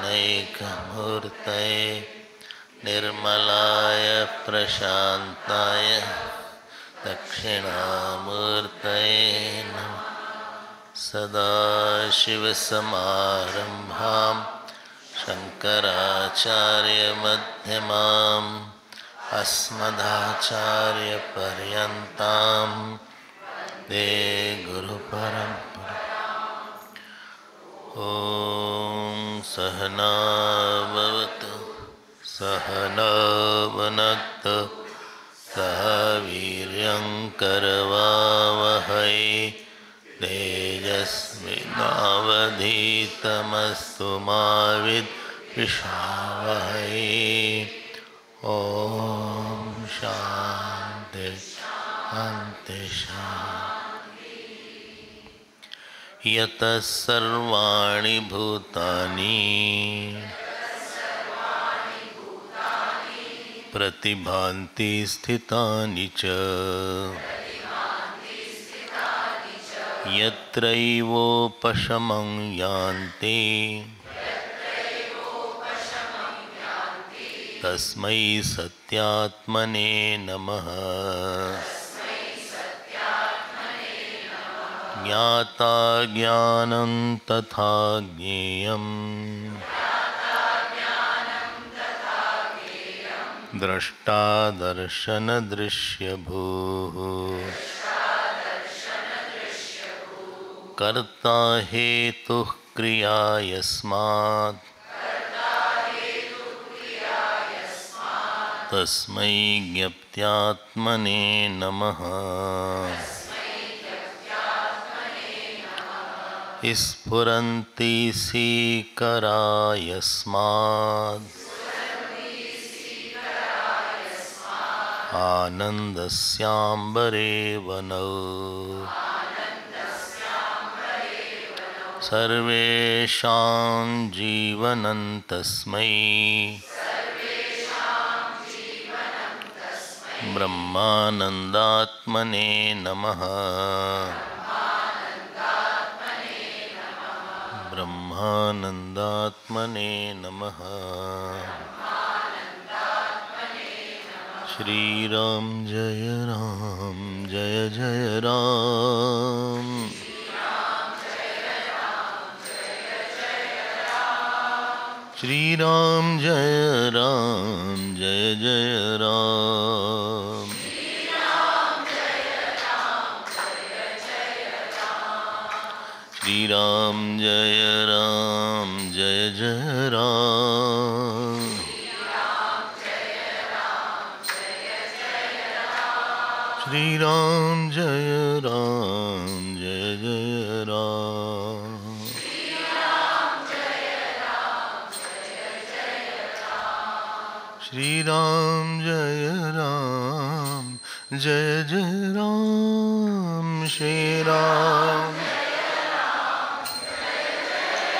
ज्ञानैकमूर्तये निर्मलाय प्रशान्ताय दक्षिणामूर्तये नमः। सदाशिवसमारम्भां शङ्कराचार्यमध्यमाम् अस्मदाचार्यपर्यन्तां वन्दे गुरुपरम्पराम्। ॐ सहना भवतु सहना भुनक्तु सह वीर्यङ्करवावहै तेजस्विनावधीतमस्तु मा विद्विषावहै। ॐ शान्ति शान्ति शान्ति। यतः सर्वाणि भूतानि प्रतिभान्ति स्थितानि च यत्रैवोपशमं यान्ति तस्मै सत्यात्मने नमः। ज्ञाता ज्ञानं तथा ज्ञेयम् द्रष्टा दर्शनदृश्यभूः कर्ता हेतुः क्रिया यस्मात् तस्मै ज्ञप्त्यात्मने नमः। स्फुरन्ति सीकरा यस्मात् आनन्दस्याम्बरे वनौ सर्वेषां जीवनं तस्मै ब्रह्मानन्दात्मने नमः। ब्रह्मानन्दात्मने नमः। श्री राम जय जय राम। श्री राम जय जय राम। श्री राम जय जय राम। श्री राम जय जय राम। श्री राम जय जय राम। श्री राम श्री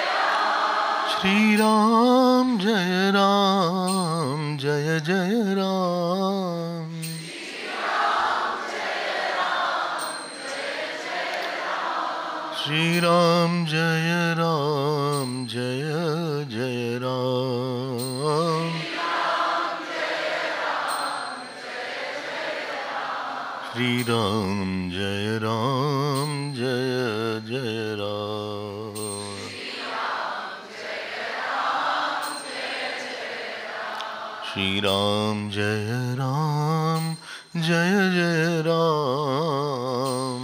राम जय जय राम। श्री राम जय जय राम। श्री राम जय जय राम। श्री राम जय जय राम।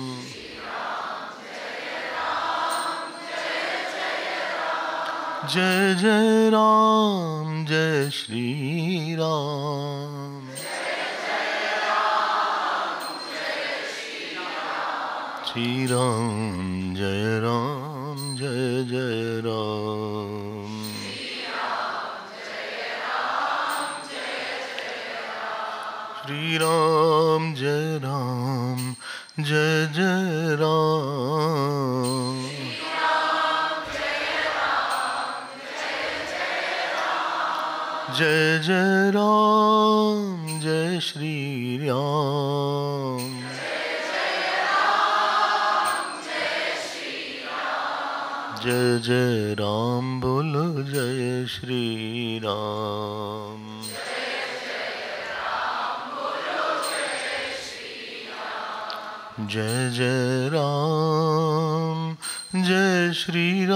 जय जय राम जय श्री राम। श्री राम जय जय राम। श्री राम जय जय राम। जय जय राम जय श्री राम। जय जय राम बोलो जय श्री राम। जय जय राम जय श्री राम।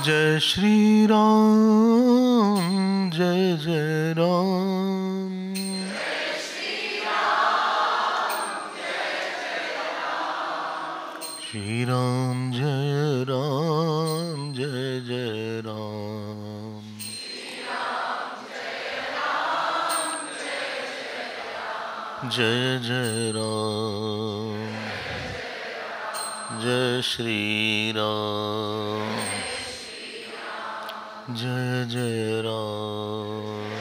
जय श्री राम जय जय राम। श्री राम जय राम जय जय राम। जय जय राम जय श्री राम। जय जय राम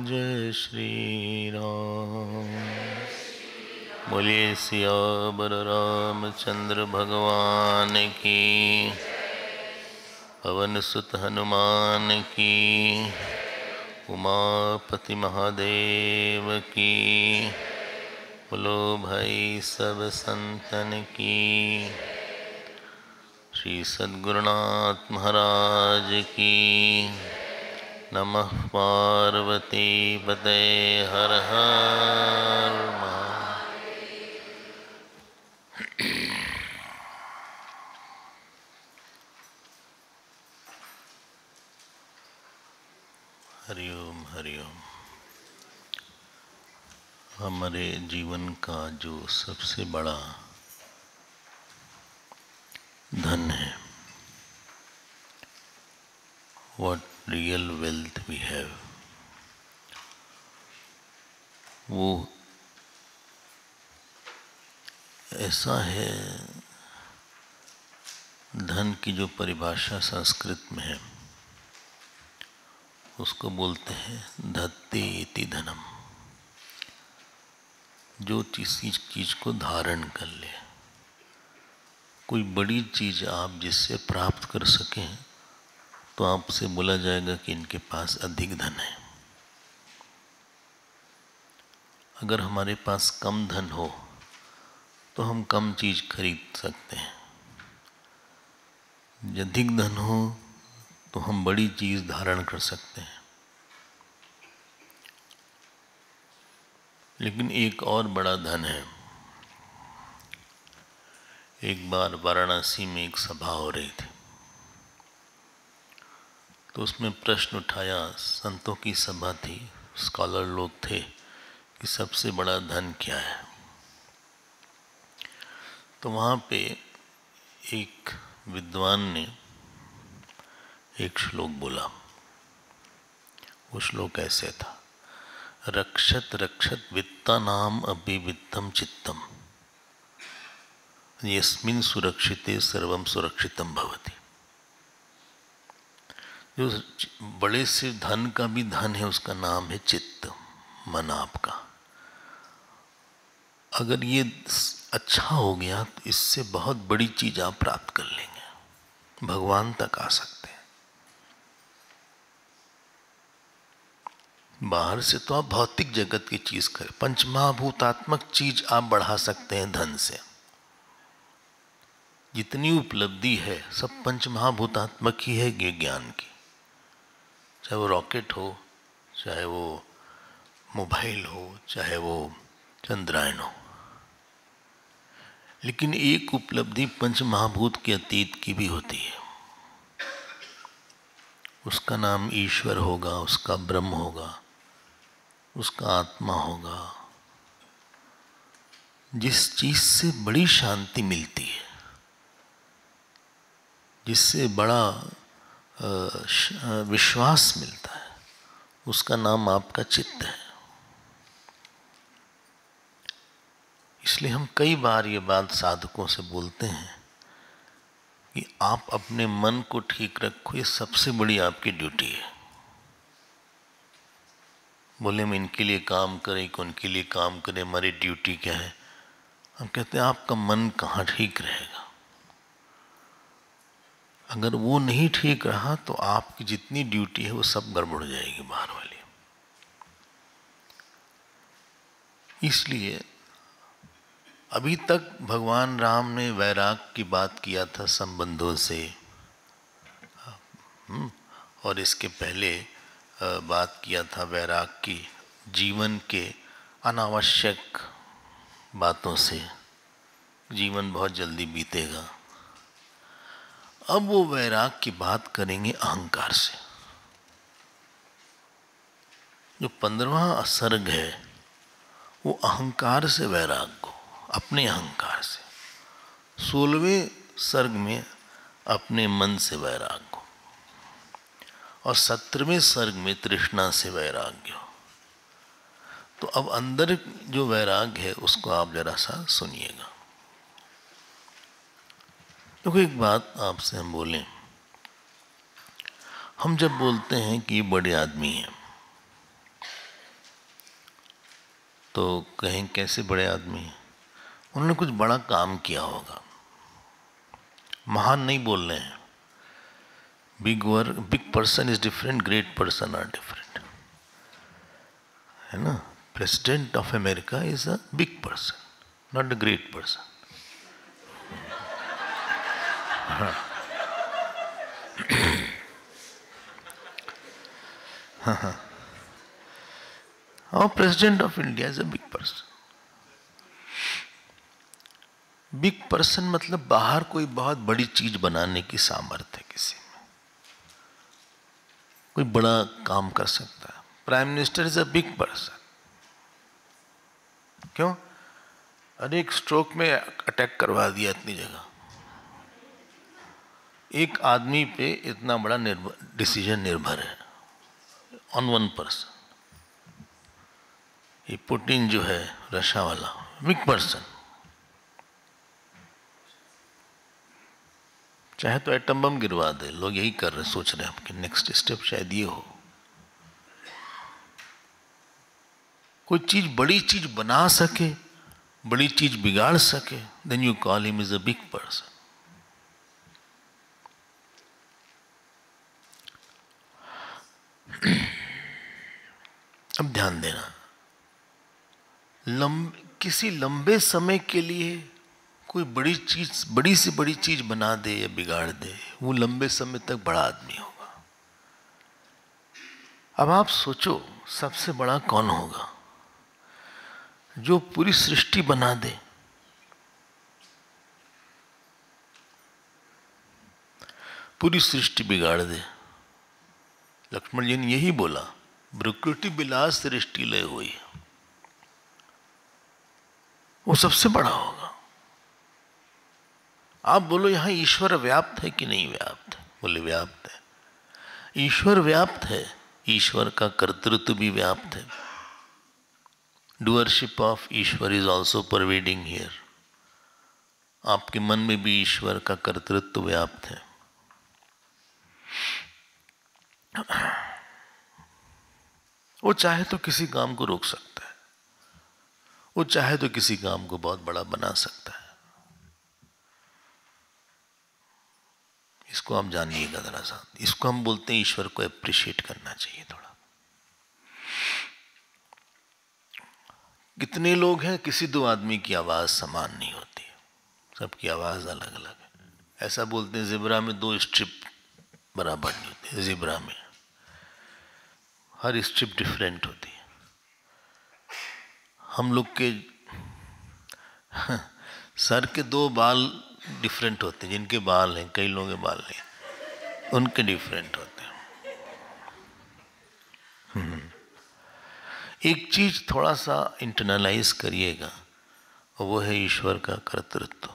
जय श्री राम। बोलिए सियावर रामचंद्र भगवान की, पवन सुत हनुमान की, उमापति महादेव की। बोलो भाई सब संतन की। श्री सद्गुरुनाथ महाराज की। नमः पार्वती पते हर हर महादेव। हरिओम हरिओम। हमारे जीवन का जो सबसे बड़ा धन है, what real wealth we have, वो ऐसा है, धन की जो परिभाषा संस्कृत में है उसको बोलते हैं धत्ते इति धनम। जो चीज को धारण कर ले। कोई बड़ी चीज आप जिससे प्राप्त कर सकें तो आपसे बोला जाएगा कि इनके पास अधिक धन है। अगर हमारे पास कम धन हो तो हम कम चीज खरीद सकते हैं। अधिक धन हो तो हम बड़ी चीज धारण कर सकते हैं। लेकिन एक और बड़ा धन है। एक बार वाराणसी में एक सभा हो रही थी, तो उसमें प्रश्न उठाया, संतों की सभा थी, स्कॉलर लोग थे, कि सबसे बड़ा धन क्या है। तो वहाँ पे एक विद्वान ने एक श्लोक बोला। वो श्लोक ऐसे था, रक्षत रक्षत वित्तानाम अपि वित्तम चित्तम, यस्मिन् सुरक्षिते सर्वम सुरक्षितम भवति। जो बड़े से धन का भी धन है, उसका नाम है चित्त, मन आपका। अगर ये अच्छा हो गया तो इससे बहुत बड़ी चीज आप प्राप्त कर लेंगे, भगवान तक आ सकते हैं। बाहर से तो आप भौतिक जगत की चीज करें, पंचमहाभूतात्मक चीज आप बढ़ा सकते हैं धन से। जितनी उपलब्धि है सब पंचमहाभूतात्मक ही है, ये ज्ञान की। चाहे वो रॉकेट हो, चाहे वो मोबाइल हो, चाहे वो चंद्रायन हो। लेकिन एक उपलब्धि पंचमहाभूत के अतीत की भी होती है। उसका नाम ईश्वर होगा, उसका ब्रह्म होगा, उसका आत्मा होगा। जिस चीज से बड़ी शांति मिलती है, जिससे बड़ा विश्वास मिलता है, उसका नाम आपका चित्त है। इसलिए हम कई बार ये बात साधकों से बोलते हैं कि आप अपने मन को ठीक रखो, ये सबसे बड़ी आपकी ड्यूटी है। बोले हम इनके लिए काम करें कि उनके लिए काम करें, हमारी ड्यूटी क्या है? हम कहते हैं आपका मन कहाँ ठीक रहेगा। अगर वो नहीं ठीक रहा तो आपकी जितनी ड्यूटी है वो सब गड़बड़ हो जाएगी बाहर वाली। इसलिए अभी तक भगवान राम ने वैराग की बात किया था संबंधों से, और इसके पहले बात किया था वैराग की जीवन के अनावश्यक बातों से। जीवन बहुत जल्दी बीतेगा। अब वो वैराग की बात करेंगे अहंकार से। जो 15वां सर्ग है वो अहंकार से वैराग को, अपने अहंकार से। 16वें सर्ग में अपने मन से वैराग को, और 17वें सर्ग में तृष्णा से वैराग्य हो। तो अब अंदर जो वैराग है उसको आप जरा सा सुनिएगा। देखो, एक बात आपसे हम बोलें, हम जब बोलते हैं कि ये बड़े आदमी हैं तो कहें कैसे बड़े आदमी हैं? उन्होंने कुछ बड़ा काम किया होगा। महान नहीं बोल रहे हैं। Big person is different, great person are different, है ना। President of America is a big person, not a great person. और president of India is a big person. Big person मतलब बाहर कोई बहुत बड़ी चीज बनाने की सामर्थ्य है किसी में, कोई बड़ा काम कर सकता है। Prime minister is a big person. क्यों? अरे एक स्ट्रोक में अटैक करवा दिया इतनी जगह। एक आदमी पे इतना बड़ा डिसीजन निर्भर है ऑन वन पर्सन। ये पुतिन जो है रशिया वाला, बिग पर्सन। चाहे तो एटम बम गिरवा दे। लोग यही कर रहे, सोच रहे हैं कि नेक्स्ट स्टेप शायद ये हो। कोई चीज, बड़ी चीज बना सके, बड़ी चीज बिगाड़ सके, then you call him is a big person. अब ध्यान देना, किसी लंबे समय के लिए कोई बड़ी चीज, बड़ी से बड़ी चीज बना दे या बिगाड़ दे, वो लंबे समय तक बड़ा आदमी होगा। अब आप सोचो, सबसे बड़ा कौन होगा? जो पूरी सृष्टि बना दे, पूरी सृष्टि बिगाड़ दे। लक्ष्मण जी ने यही बोला, प्रकृति बिलास सृष्टि लय हुई। वो सबसे बड़ा होगा। आप बोलो यहां ईश्वर व्याप्त है कि नहीं व्याप्त है? बोले व्याप्त है। ईश्वर व्याप्त है, ईश्वर का कर्तृत्व भी व्याप्त है। Doership of Ishwar is also pervading here. आपके मन में भी ईश्वर का कर्तृत्व व्याप्त है। वो चाहे तो किसी काम को रोक सकता है, वो चाहे तो किसी काम को बहुत बड़ा बना सकता है। इसको आप जानिएगा जरा सा। इसको हम बोलते हैं ईश्वर को अप्रिशिएट करना चाहिए थोड़ा। कितने लोग हैं, किसी दो आदमी की आवाज समान नहीं होती, सबकी आवाज अलग अलग है। ऐसा बोलते हैं ज़ेब्रा में दो स्ट्रिप बराबर नहीं होती। ज़ेब्रा में हर स्ट्रिप डिफरेंट होती है। हम लोग के सर के दो बाल डिफरेंट होते हैं। जिनके बाल हैं, कई लोगों के बाल नहीं, उनके डिफरेंट होते हैं। एक चीज थोड़ा सा इंटरनलाइज करिएगा, वो है ईश्वर का कर्तृत्व।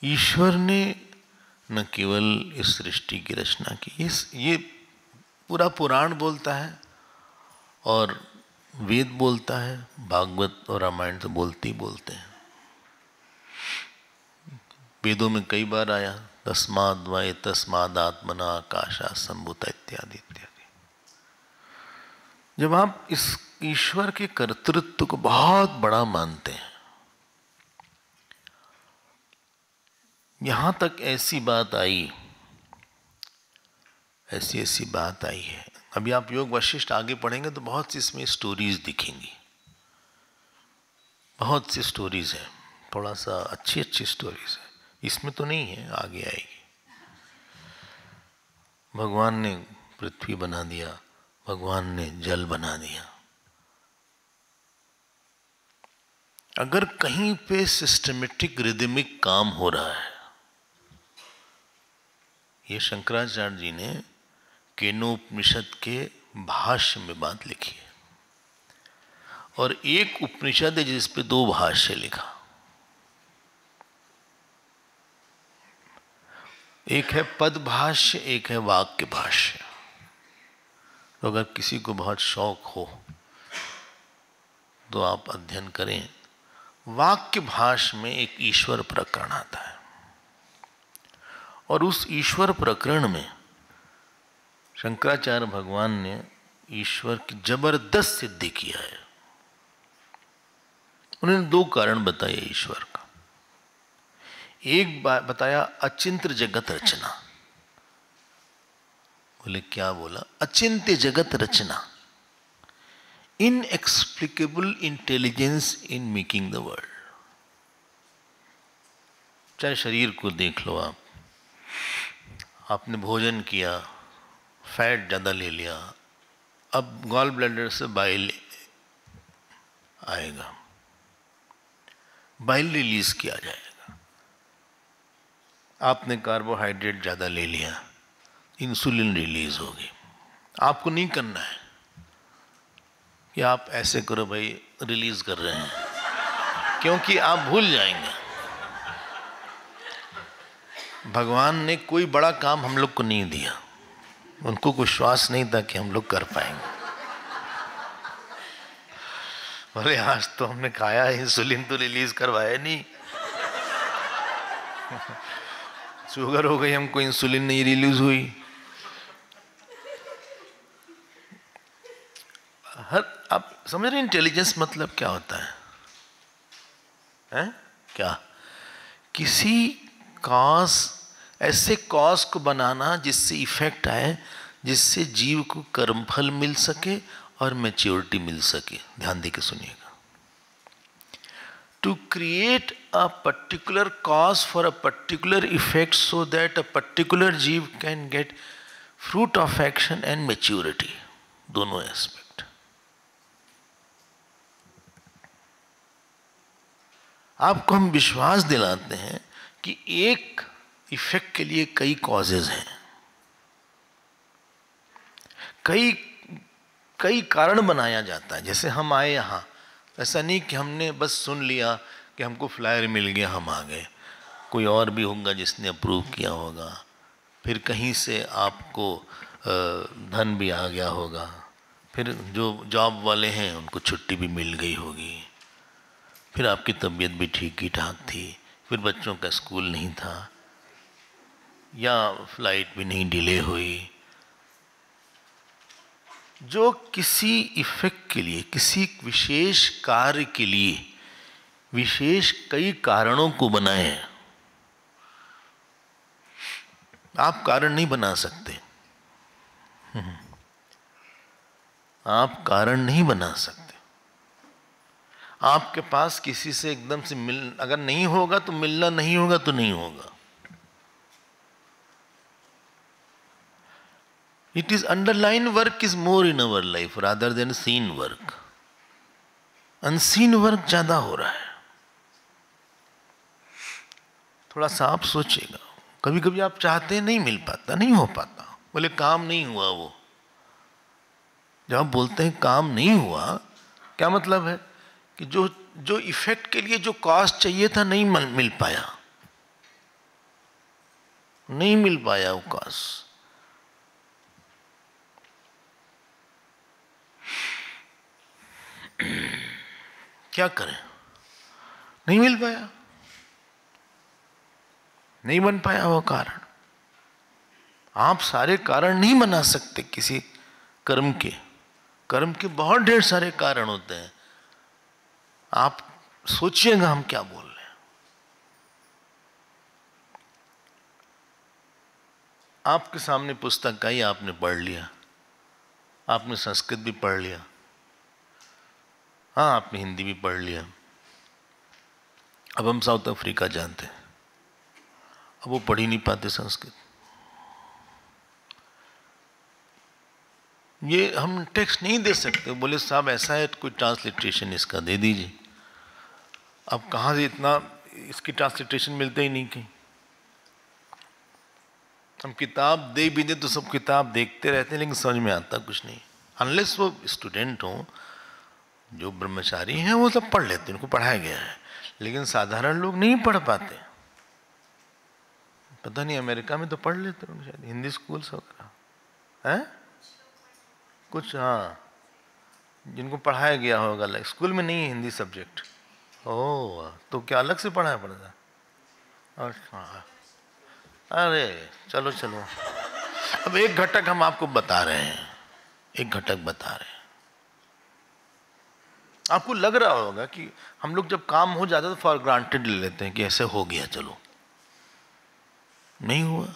ईश्वर ने न केवल इस सृष्टि की रचना की, ये पूरा पुराण बोलता है और वेद बोलता है, भागवत और रामायण तो बोलते ही बोलते हैं। वेदों में कई बार आया, तस्माद् वै तस्माद् आत्मना आकाशात् सम्भूता इत्यादि इत्यादि। जब आप इस ईश्वर के कर्तृत्व को बहुत बड़ा मानते हैं, यहां तक ऐसी बात आई, ऐसी बात आई है अभी आप योग वशिष्ठ आगे पढ़ेंगे तो बहुत सी इसमें स्टोरीज दिखेंगी, बहुत सी स्टोरीज हैं, थोड़ा सा अच्छी अच्छी स्टोरीज है, इसमें तो नहीं है, आगे आएगी। भगवान ने पृथ्वी बना दिया, भगवान ने जल बना दिया। अगर कहीं पे सिस्टमेटिक रिदमिक काम हो रहा है, ये शंकराचार्य जी ने केनोपनिषद के भाष्य में बात लिखी है, और एक उपनिषद है जिस पे 2 भाष्य लिखा, एक है पद भाष्य, एक है वाक्य भाष्य। तो अगर किसी को बहुत शौक हो तो आप अध्ययन करें। वाक्य भाष्य में एक ईश्वर प्रकरण आता है, और उस ईश्वर प्रकरण में शंकराचार्य भगवान ने ईश्वर की जबरदस्त सिद्धि किया है। उन्होंने 2 कारण बताए ईश्वर का। एक बात बताया अचिंत्य जगत रचना। बोले क्या बोला? अचिंत्य जगत रचना, inexplicable intelligence in making the world. चाहे शरीर को देख लो आप, आपने भोजन किया, फैट ज़्यादा ले लिया, अब गॉल ब्लैडर से बाइल आएगा, बाइल रिलीज किया जाएगा। आपने कार्बोहाइड्रेट ज़्यादा ले लिया, इंसुलिन रिलीज होगी। आपको नहीं करना है कि आप ऐसे करो भाई रिलीज कर रहे हैं, क्योंकि आप भूल जाएंगे। भगवान ने कोई बड़ा काम हम लोग को नहीं दिया, उनको विश्वास नहीं था कि हम लोग कर पाएंगे। अरे आज तो हमने खाया, इंसुलिन तो रिलीज करवाया नहीं। शुगर हो गई हमको, इंसुलिन नहीं रिलीज हुई। हर आप समझ रहे इंटेलिजेंस मतलब क्या होता है? हैं? क्या? किसी कॉज, ऐसे कॉज को बनाना जिससे इफेक्ट आए, जिससे जीव को कर्मफल मिल सके और मैच्योरिटी मिल सके। ध्यान देके सुनिएगा। To create a particular cause for a particular effect so that a particular जीव can get fruit of action and maturity, दोनों एस्पेक्ट। आपको हम विश्वास दिलाते हैं कि एक इफेक्ट के लिए कई कॉजेज हैं, कई कारण बनाया जाता है। जैसे हम आए यहाँ, ऐसा नहीं कि हमने बस सुन लिया कि हमको फ्लायर मिल गया हम आ गए। कोई और भी होगा जिसने अप्रूव किया होगा, फिर कहीं से आपको धन भी आ गया होगा, फिर जो जॉब वाले हैं उनको छुट्टी भी मिल गई होगी, फिर आपकी तबीयत भी ठीक ही ठाक थी, फिर बच्चों का स्कूल नहीं था, या फ्लाइट भी नहीं डिले हुई। जो किसी इफेक्ट के लिए, किसी विशेष कार्य के लिए विशेष कई कारणों को बनाए हैं। आप कारण नहीं बना सकते, आप कारण नहीं बना सकते। आपके पास किसी से एकदम से अगर नहीं होगा तो मिलना, नहीं होगा तो नहीं होगा। It is underlying work is more in our life rather than seen work. Unseen work ज्यादा हो रहा है। थोड़ा सा आप सोचिएगा। कभी कभी आप चाहते हैं, नहीं मिल पाता, नहीं हो पाता, बोले काम नहीं हुआ। वो जब आप बोलते हैं काम नहीं हुआ, क्या मतलब है? कि जो इफेक्ट के लिए जो कॉस्ट चाहिए था नहीं मिल पाया, नहीं मिल पाया वो कॉस्ट। क्या करें? नहीं मिल पाया, नहीं बन पाया वो कारण। आप सारे कारण नहीं बना सकते किसी कर्म के। कर्म के बहुत ढेर सारे कारण होते हैं। आप सोचिएगा हम क्या बोल रहे हैं। आपके सामने पुस्तक आई, आपने पढ़ लिया, आपने संस्कृत भी पढ़ लिया, हाँ आपने हिंदी भी पढ़ लिया। अब हम साउथ अफ्रीका जानते हैं, अब वो पढ़ ही नहीं पाते संस्कृत। ये हम टेक्स्ट नहीं दे सकते, बोले साहब ऐसा है कोई ट्रांसलिट्रेशन इसका दे दीजिए। अब कहाँ से इतना, इसकी ट्रांसलिट्रेशन मिलते ही नहीं कहीं। हम किताब दे भी दे तो सब किताब देखते रहते हैं लेकिन समझ में आता कुछ नहीं। अनलेस वो स्टूडेंट हो, जो ब्रह्मचारी हैं वो सब पढ़ लेते हैं, उनको पढ़ाया गया है, लेकिन साधारण लोग नहीं पढ़ पाते। पता नहीं अमेरिका में तो पढ़ लेते हैं शायद, हिंदी स्कूल्स वगैरह हैं कुछ, हाँ जिनको पढ़ाया गया होगा, लाइक स्कूल में नहीं है हिंदी सब्जेक्ट। ओह, तो क्या अलग से पढ़ाया पड़ता है? अच्छा, अरे चलो चलो, अब एक घटक हम आपको बता रहे हैं, एक घटक बता रहे हैं। आपको लग रहा होगा कि हम लोग जब काम हो जाता है तो फॉर ग्रांटेड ले लेते हैं कि ऐसे हो गया, चलो। नहीं हुआ।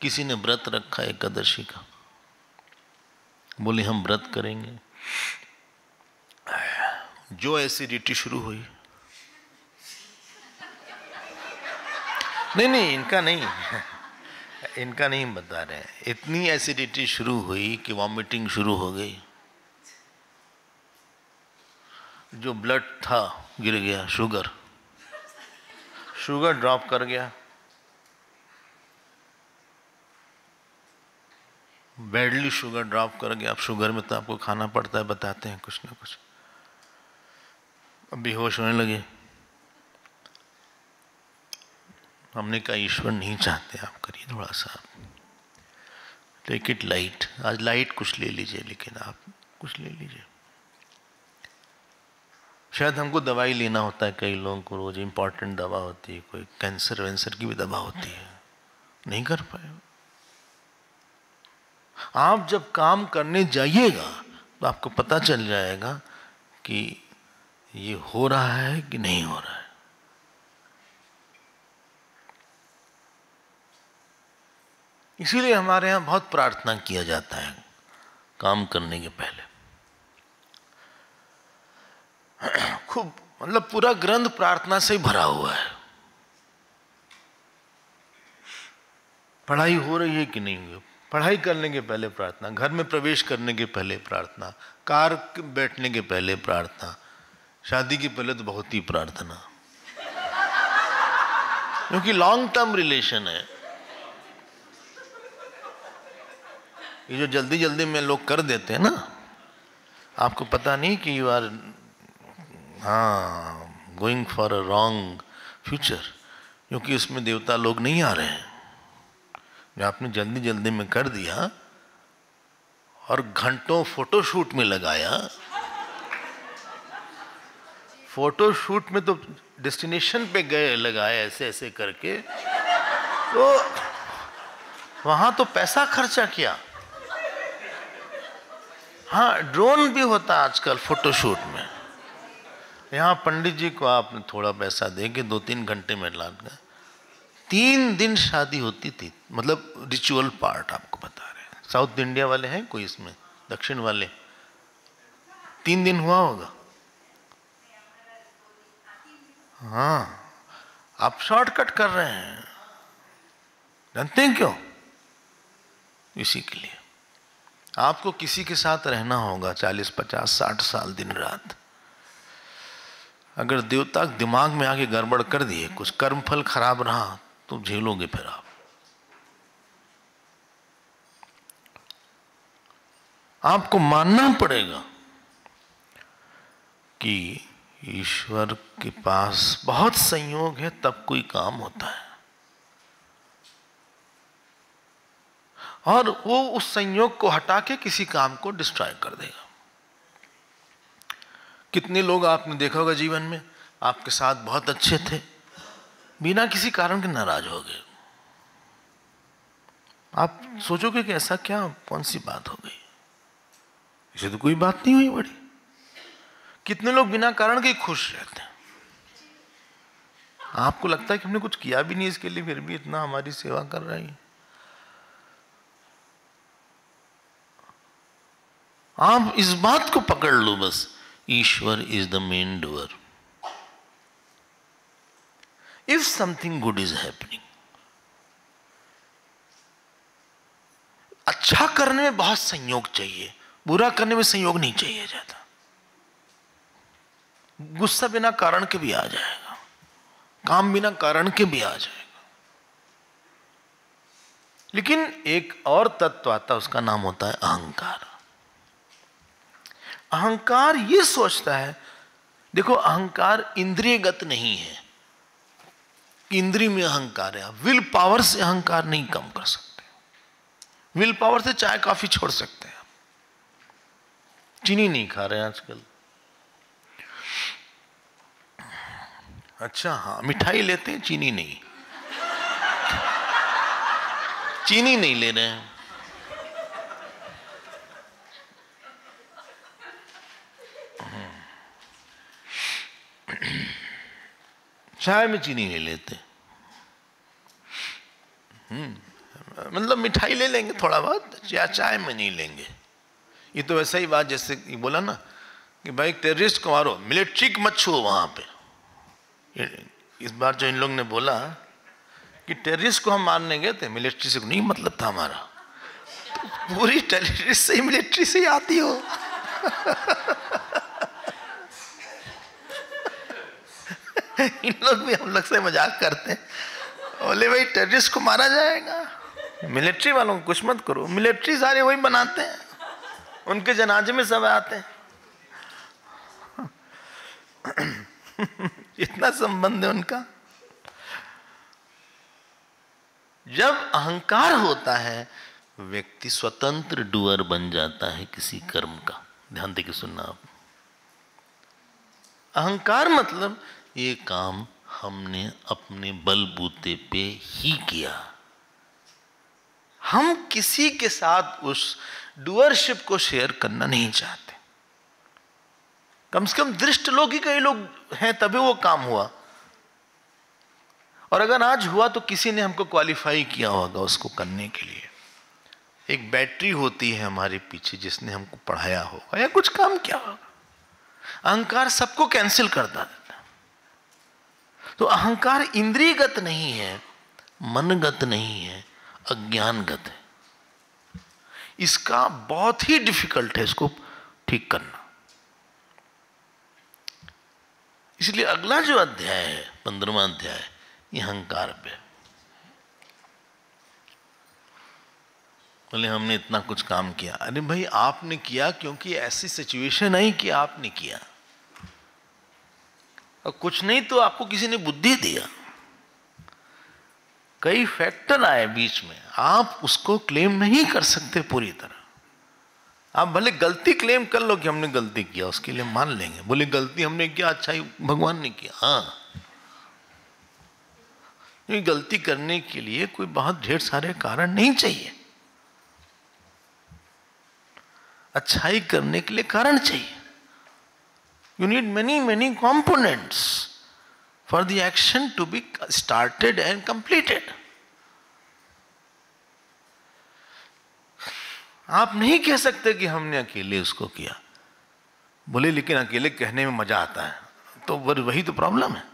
किसी ने व्रत रखा एकादशी का, बोले हम व्रत करेंगे, जो एसिडिटी शुरू हुई, नहीं इनका नहीं इनका नहीं बता रहे हैं, इतनी एसिडिटी शुरू हुई कि वॉमिटिंग शुरू हो गई, जो ब्लड था गिर गया, शुगर ड्रॉप कर गया, बैडली शुगर ड्रॉप कर गया। अब शुगर में तो आपको खाना पड़ता है, बताते हैं कुछ ना कुछ। अब बेहोश होने लगे। हमने कहा ईश्वर नहीं चाहते आप करिए थोड़ा सा, टेक इट लाइट, आज लाइट कुछ ले लीजिए, लेकिन आप कुछ ले लीजिए। शायद हमको दवाई लेना होता है, कई लोगों को रोज इंपॉर्टेंट दवा होती है, कोई कैंसर वैंसर की भी दवा होती है, नहीं कर पाए। आप जब काम करने जाइएगा तो आपको पता चल जाएगा कि ये हो रहा है कि नहीं हो रहा है। इसीलिए हमारे यहाँ बहुत प्रार्थना किया जाता है काम करने के पहले। खूब, मतलब पूरा ग्रंथ प्रार्थना से ही भरा हुआ है। पढ़ाई हो रही है कि नहीं हुई, पढ़ाई करने के पहले प्रार्थना, घर में प्रवेश करने के पहले प्रार्थना, कार बैठने के पहले प्रार्थना, शादी के पहले तो बहुत ही प्रार्थना, क्योंकि लॉन्ग टर्म रिलेशन है। ये जो जल्दी जल्दी में लोग कर देते हैं ना, आपको पता नहीं कि you are going for a wrong future, क्योंकि उसमें देवता लोग नहीं आ रहे हैं। जो आपने जल्दी जल्दी में कर दिया और घंटों फोटोशूट में लगाया, फोटोशूट में तो डेस्टिनेशन पे गए लगाए ऐसे ऐसे करके, तो वहां तो पैसा खर्चा किया। हाँ, ड्रोन भी होता आजकल फोटोशूट में। यहाँ पंडित जी को आपने थोड़ा पैसा दे के 2-3 घंटे में ला गया। 3 दिन शादी होती थी, मतलब रिचुअल पार्ट आपको बता रहे हैं। साउथ इंडिया वाले हैं कोई इसमें, दक्षिण वाले 3 दिन हुआ होगा। हाँ, आप शॉर्टकट कर रहे हैं, जानते हैं क्यों? इसी के लिए आपको किसी के साथ रहना होगा 40, 50, 60 साल दिन रात। अगर देवता दिमाग में आके गड़बड़ कर दिए, कुछ कर्मफल खराब रहा तो झेलोगे फिर आप। आपको मानना पड़ेगा कि ईश्वर के पास बहुत संयोग है, तब कोई काम होता है, और वो उस संयोग को हटा के किसी काम को डिस्ट्रॉय कर देगा। कितने लोग आपने देखा होगा जीवन में, आपके साथ बहुत अच्छे थे, बिना किसी कारण के नाराज हो गए। आप सोचोगे कि ऐसा क्या, कौन सी बात हो गई, इसे तो कोई बात नहीं हुई बड़ी। कितने लोग बिना कारण के खुश रहते हैं। आपको लगता है कि हमने कुछ किया भी नहीं इसके लिए, फिर भी इतना हमारी सेवा कर रही है। आप इस बात को पकड़ लो बस, ईश्वर is the main doer. If something good is happening, अच्छा करने में बहुत संयोग चाहिए, बुरा करने में संयोग नहीं चाहिए ज्यादा। गुस्सा बिना कारण के भी आ जाएगा, काम बिना कारण के भी आ जाएगा। लेकिन एक और तत्व आता है, उसका नाम होता है अहंकार। अहंकार ये सोचता है, देखो अहंकार इंद्रियगत नहीं है, इंद्रिय में अहंकार है। आप विल पावर से अहंकार नहीं कम कर सकते। विल पावर से चाय कॉफी छोड़ सकते हैं, चीनी नहीं खा रहे हैं आजकल। अच्छा हाँ, मिठाई लेते हैं, चीनी नहीं, चीनी नहीं ले रहे हैं। चाय में चीनी नहीं लेते, मतलब मिठाई ले लेंगे थोड़ा बहुत, चाय में नहीं लेंगे। ये तो वैसा ही बात जैसे बोला ना कि भाई टेररिस्ट को मारो, मिलिट्री को मत छुओ वहां पे। इस बार जो इन लोग ने बोला कि टेररिस्ट को हम मारने गए थे, मिलिट्री से नहीं मतलब था हमारा, तो पूरी टेररिस्ट से ही मिलिट्री से ही आती हो। इन लोग भी हम लोग से मजाक करते हैं, बोले भाई टेररिस्ट को मारा जाएगा, मिलिट्री वालों को कुछ मत करो। मिलिट्री सारे वही बनाते हैं, उनके जनाजे में सब आते हैं। इतना संबंध है उनका। जब अहंकार होता है, व्यक्ति स्वतंत्र डूअर बन जाता है किसी कर्म का। ध्यान देके सुनना आप। अहंकार मतलब ये काम हमने अपने बलबूते पे ही किया, हम किसी के साथ उस डूअरशिप को शेयर करना नहीं चाहते। कम से कम दृष्ट लोग ही कई लोग हैं तभी वो काम हुआ, और अगर आज हुआ तो किसी ने हमको क्वालिफाई किया होगा उसको करने के लिए। एक बैटरी होती है हमारे पीछे जिसने हमको पढ़ाया होगा या कुछ काम किया होगा। अहंकार सबको कैंसिल कर देता है। तो अहंकार इंद्रियगत नहीं है, मनगत नहीं है, अज्ञानगत है। इसका बहुत ही डिफिकल्ट है इसको ठीक करना। इसलिए अगला जो अध्याय है, 15वां अध्याय, ये अहंकार पे। बोले हमने इतना कुछ काम किया। अरे भाई आपने किया क्योंकि ऐसी सिचुएशन आई कि आपने किया, और कुछ नहीं तो आपको किसी ने बुद्धि दिया। कई फैक्टर आए बीच में, आप उसको क्लेम नहीं कर सकते पूरी तरह। आप भले गलती क्लेम कर लो कि हमने गलती किया, उसके लिए मान लेंगे। बोले गलती हमने किया, अच्छा ही भगवान ने किया। हाँ, ये गलती करने के लिए कोई बहुत ढेर सारे कारण नहीं चाहिए, अच्छाई करने के लिए कारण चाहिए। You need many components for the action to be started and completed. आप नहीं कह सकते कि हमने अकेले उसको किया। बोले लेकिन अकेले कहने में मजा आता है, तो वही तो प्रॉब्लम है।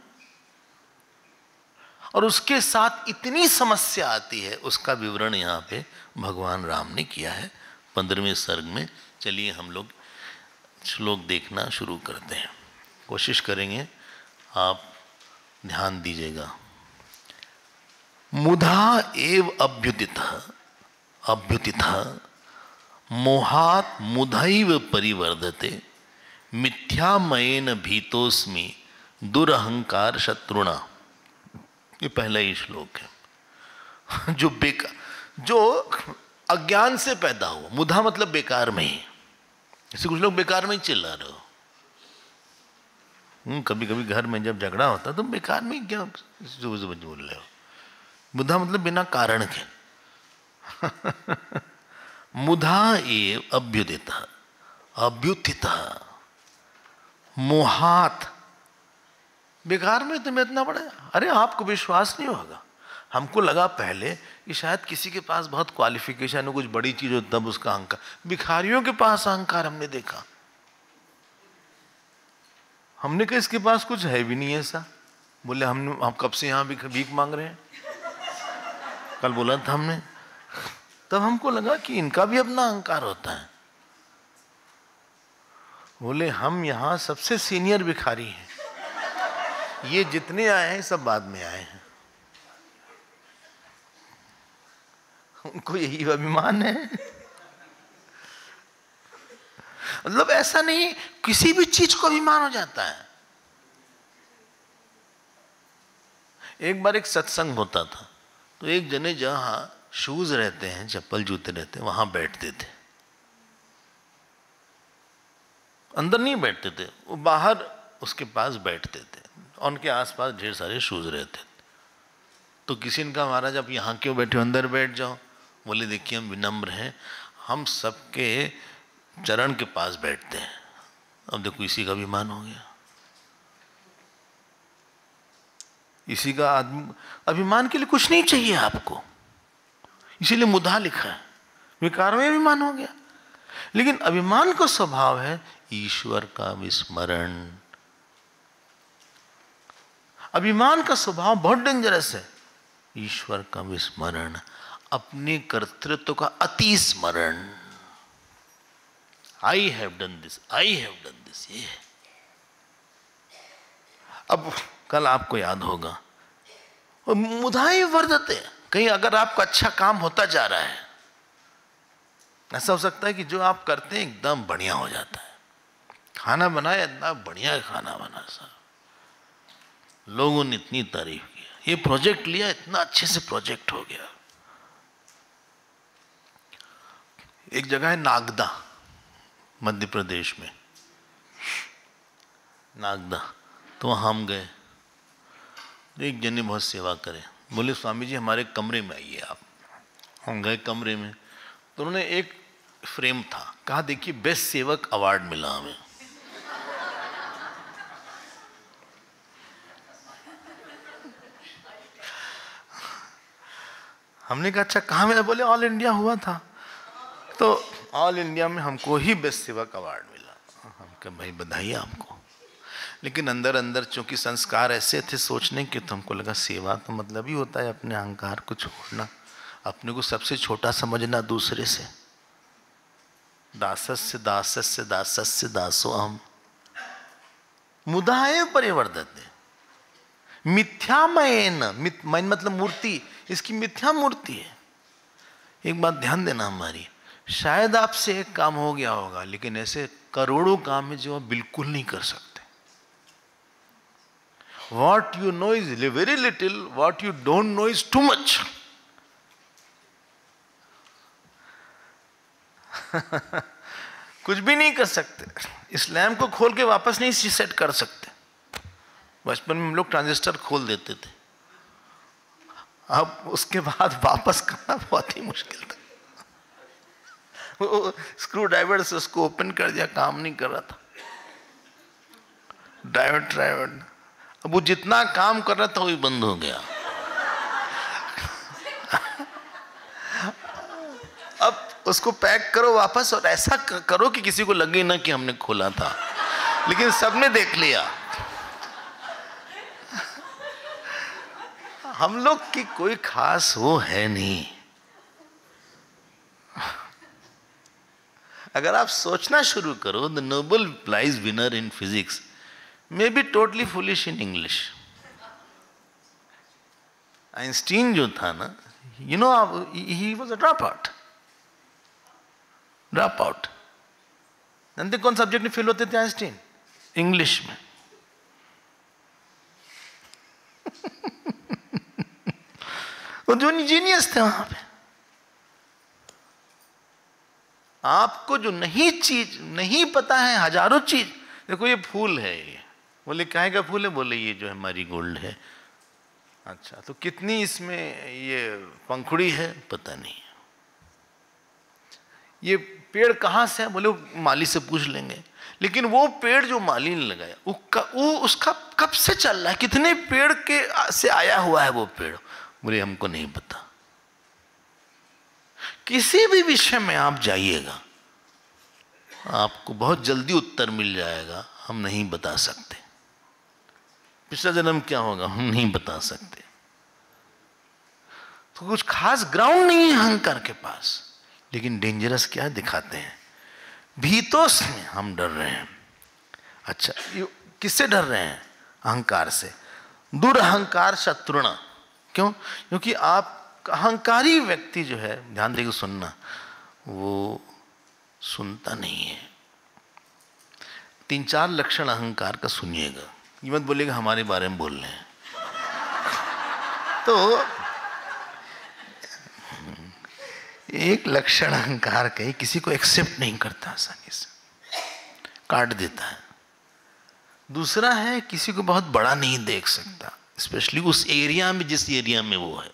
और उसके साथ इतनी समस्या आती है, उसका विवरण यहाँ पे भगवान राम ने किया है 15वें सर्ग में। चलिए हम लोग श्लोक देखना शुरू करते हैं, कोशिश करेंगे, आप ध्यान दीजिएगा। मुधा एव अभ्युतितः मोहात् मुधैव परिवर्धते मिथ्यामयेन भीतोस्मि दुरहंकार शत्रुणा। ये पहला ही श्लोक है। जो अज्ञान से पैदा हुआ, मुधा मतलब बेकार में ही। जैसे कुछ लोग बेकार में ही चिल्ला रहे हो। कभी कभी घर में जब झगड़ा होता तो बेकार में क्या बोल रहे हो। मुधा मतलब बिना कारण के। मुधा एव अभ्युत्थितः मोहात, बेकार में तुम्हें इतना पड़ा। अरे आपको विश्वास नहीं होगा, हमको लगा पहले कि शायद किसी के पास बहुत क्वालिफिकेशन है, कुछ बड़ी चीज हो तब उसका अहंकार। भिखारियों के पास अहंकार हमने देखा। हमने कहा इसके पास कुछ है भी नहीं ऐसा। बोले हम कब से यहाँ भीख मांग रहे हैं, कल बोला था हमने। तब हमको लगा कि इनका भी अपना अहंकार होता है। बोले हम यहाँ सबसे सीनियर भिखारी हैं, ये जितने आए हैं सब बाद में आए हैं। उनको यही अभिमान है। मतलब ऐसा नहीं, किसी भी चीज को अभिमान हो जाता है। एक बार एक सत्संग होता था, तो एक जने जहां शूज रहते हैं, चप्पल जूते रहते हैं, वहां बैठते थे। अंदर नहीं बैठते थे, वो बाहर उसके पास बैठते थे। उनके आसपास ढेर सारे शूज रहते थे। तो किसी ने कहा महाराज आप यहाँ क्यों बैठे हो, अंदर बैठ जाओ। बोले देखिए हम विनम्र हैं, हम सबके चरण के पास बैठते हैं। अब देखो इसी का अभिमान हो गया। इसी का अभिमान के लिए कुछ नहीं चाहिए आपको, इसीलिए मुद्दा लिखा है। विकार में अभिमान हो गया। लेकिन अभिमान का स्वभाव है ईश्वर का विस्मरण। अभिमान का स्वभाव बहुत डेंजरस है। ईश्वर का विस्मरण, अपने कर्तृत्व का अति स्मरण। I have done this, I have done this, ये है। अब कल आपको याद होगा, मुधाई वर्धते, कहीं अगर आपका अच्छा काम होता जा रहा है, ऐसा हो सकता है कि जो आप करते हैं एकदम बढ़िया हो जाता है। खाना बनाया, इतना बढ़िया खाना बना सर, लोगों ने इतनी तारीफ किया। ये प्रोजेक्ट लिया, इतना अच्छे से प्रोजेक्ट हो गया। एक जगह है नागदा, मध्य प्रदेश में, नागदा। तो वहाँ हम गए। एक जन ने बहुत सेवा करे, बोले स्वामी जी हमारे कमरे में आइए आप। हम गए कमरे में, तो उन्होंने एक फ्रेम था, कहा देखिए बेस्ट सेवक अवार्ड मिला हमें। हमने कहा अच्छा कहाँ मिला? बोले ऑल इंडिया हुआ था, तो ऑल इंडिया में हमको ही बेस्ट सेवक अवार्ड मिला। हम कहा भाई बधाई आपको। लेकिन अंदर अंदर चूंकि संस्कार ऐसे थे सोचने के, तो हमको लगा सेवा तो मतलब ही होता है अपने अहंकार को छोड़ना, अपने को सबसे छोटा समझना दूसरे से। दासस्य दासस्य दासस्य दासो अहम मुदाए परिवर्तते मिथ्यामयेन। मन मतलब मूर्ति, इसकी मिथ्या मूर्ति है। एक बात ध्यान देना हमारी, शायद आपसे एक काम हो गया होगा, लेकिन ऐसे करोड़ों काम है जो आप बिल्कुल नहीं कर सकते। What you know is very little, what you don't know is too much. कुछ भी नहीं कर सकते, इस लैम्प को खोल के वापस नहीं सेट कर सकते। बचपन में हम लोग ट्रांजिस्टर खोल देते थे, अब उसके बाद वापस करना बहुत ही मुश्किल था। वो स्क्रू ड्राइवर से उसको ओपन कर दिया, काम नहीं कर रहा था। ड्राइवर अब वो जितना काम कर रहा था वही बंद हो गया। अब उसको पैक करो वापस, और ऐसा करो कि किसी को लगे ना कि हमने खोला था, लेकिन सबने देख लिया। हम लोग की कोई खास वो है नहीं। अगर आप सोचना शुरू करो, the Nobel prize winner in physics may be totally foolish in English. Einstein जो था ना, you know, he was a dropout. जानते कौन सब्जेक्ट में फेल होते थे आइंस्टीन? इंग्लिश में। वो जो जीनियस थे वहां पे। आपको जो नहीं पता है, हजारों चीज। देखो ये फूल है, ये बोले काहे का फूल है? बोले ये जो है मैरीगोल्ड है। अच्छा तो कितनी इसमें ये पंखुड़ी है? पता नहीं। ये पेड़ कहाँ से है? बोले माली से पूछ लेंगे। लेकिन वो पेड़ जो माली ने लगाया वो उसका कब से चल रहा है? कितने पेड़ के से आया हुआ है वो पेड़? बोले हमको नहीं पता। किसी भी विषय में आप जाइएगा, आपको बहुत जल्दी उत्तर मिल जाएगा, हम नहीं बता सकते। पिछला जन्म क्या होगा हम नहीं बता सकते। तो कुछ खास ग्राउंड नहीं है अहंकार के पास, लेकिन डेंजरस क्या दिखाते हैं, भीतोस में हम डर रहे हैं। अच्छा, किससे डर रहे हैं? अहंकार से। दुरहंकार शत्रुणा। क्यों? क्योंकि आप अहंकारी व्यक्ति जो है, ध्यान देकर सुनना, वो सुनता नहीं है। 3-4 लक्षण अहंकार का सुनिएगा, ये मत बोलिएगा हमारे बारे में बोल रहे हैं। तो एक लक्षण अहंकार का, किसी को एक्सेप्ट नहीं करता, आसानी से काट देता है। दूसरा है, किसी को बहुत बड़ा नहीं देख सकता, स्पेशली उस एरिया में जिस एरिया में वो है।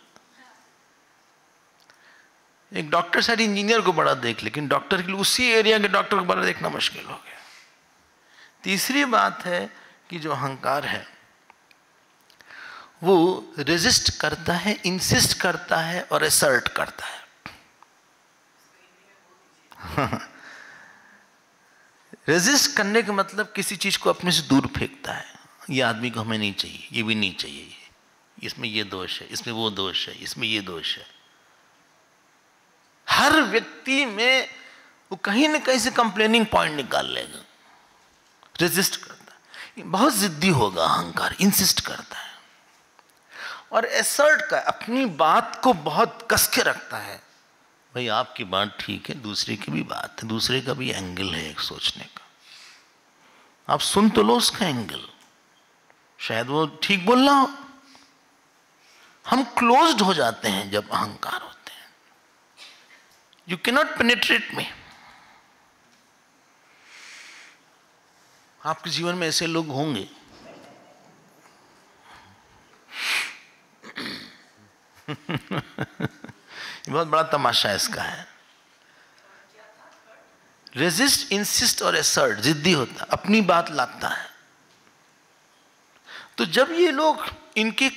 एक डॉक्टर शायद इंजीनियर को बड़ा देख, लेकिन डॉक्टर के लिए उसी एरिया के डॉक्टर को बड़ा देखना मुश्किल हो गया। तीसरी बात है कि जो अहंकार है वो रेजिस्ट करता है, इंसिस्ट करता है और असर्ट करता है। रेजिस्ट करने का मतलब किसी चीज को अपने से दूर फेंकता है। ये आदमी को हमें नहीं चाहिए, ये भी नहीं चाहिए, इसमें ये दोष है, इसमें वो दोष है, इसमें ये दोष है। हर व्यक्ति में वो कहीं ना कहीं से कंप्लेनिंग पॉइंट निकाल लेगा। रेजिस्ट करता है, बहुत जिद्दी होगा अहंकार, इंसिस्ट करता है। और एसर्ट का, अपनी बात को बहुत कस के रखता है। भाई आपकी बात ठीक है, दूसरे की भी बात है, दूसरे का भी एंगल है एक सोचने का, आप सुन तो लो उसका एंगल, शायद वो ठीक बोल रहा हो। हम क्लोज्ड हो जाते हैं जब अहंकार होते हैं। यू कैनॉट पेनिट्रेट मी। आपके जीवन में ऐसे लोग होंगे। बहुत बड़ा तमाशा इसका है। रेजिस्ट, इंसिस्ट और एसर्ट, जिद्दी होता, अपनी बात लाता है। तो जब ये लोग, इनके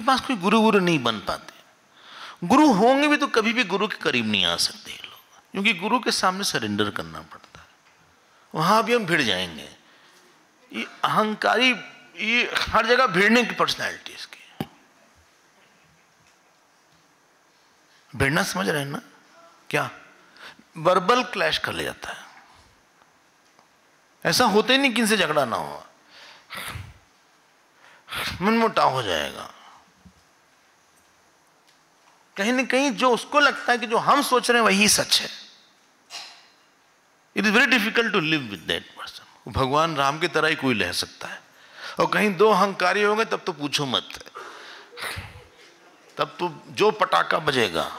पास कोई गुरु नहीं बन पाते। गुरु होंगे भी तो कभी भी गुरु के करीब नहीं आ सकते ये लोग, क्योंकि गुरु के सामने सरेंडर करना पड़ता है। वहां भी हम भिड़ जाएंगे। ये अहंकारी, ये हर जगह भिड़ने की पर्सनैलिटी इसकी। भिड़ना समझ रहे हैं ना? क्या वर्बल क्लैश कर ले जाता है। ऐसा होते नहीं कि इनसे झगड़ा ना हो, मनमुटाव हो जाएगा। कहीं ना कहीं जो उसको लगता है कि जो हम सोच रहे हैं वही सच है, it is very difficult to live with that person. भगवान राम की तरह ही कोई रह सकता है। और कहीं दो अहंकारी हो गए तब तो पूछो मत, तब तो जो पटाखा बजेगा।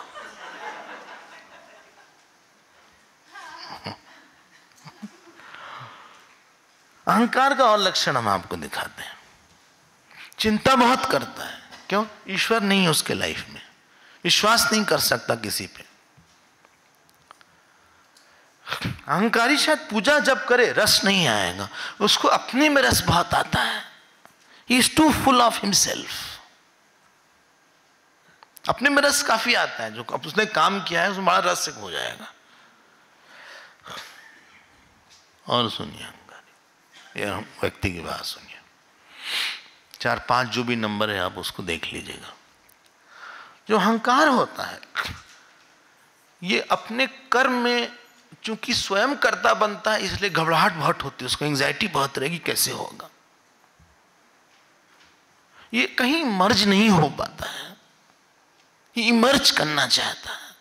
अहंकार का और लक्षण हम आपको दिखाते हैं। चिंता बहुत करता है। क्यों? ईश्वर नहीं है उसके लाइफ में, विश्वास नहीं कर सकता किसी पे। अहंकारी शायद पूजा जब करे रस नहीं आएगा, उसको अपने में रस बहुत आता है। He is too full of himself. अपने में रस काफी आता है, जो उसने काम किया है उसमें बड़ा रस हो जाएगा। और सुनिए, ये व्यक्ति की बात सुनिए। 4-5 जो भी नंबर है आप उसको देख लीजिएगा। जो अहंकार होता है ये अपने कर्म में चूंकि स्वयं कर्ता बनता है, इसलिए घबराहट बहुत होती है, उसको एंजाइटी बहुत रहेगी कैसे होगा। ये कहीं मर्ज नहीं हो पाता है, ये इमर्ज करना चाहता है,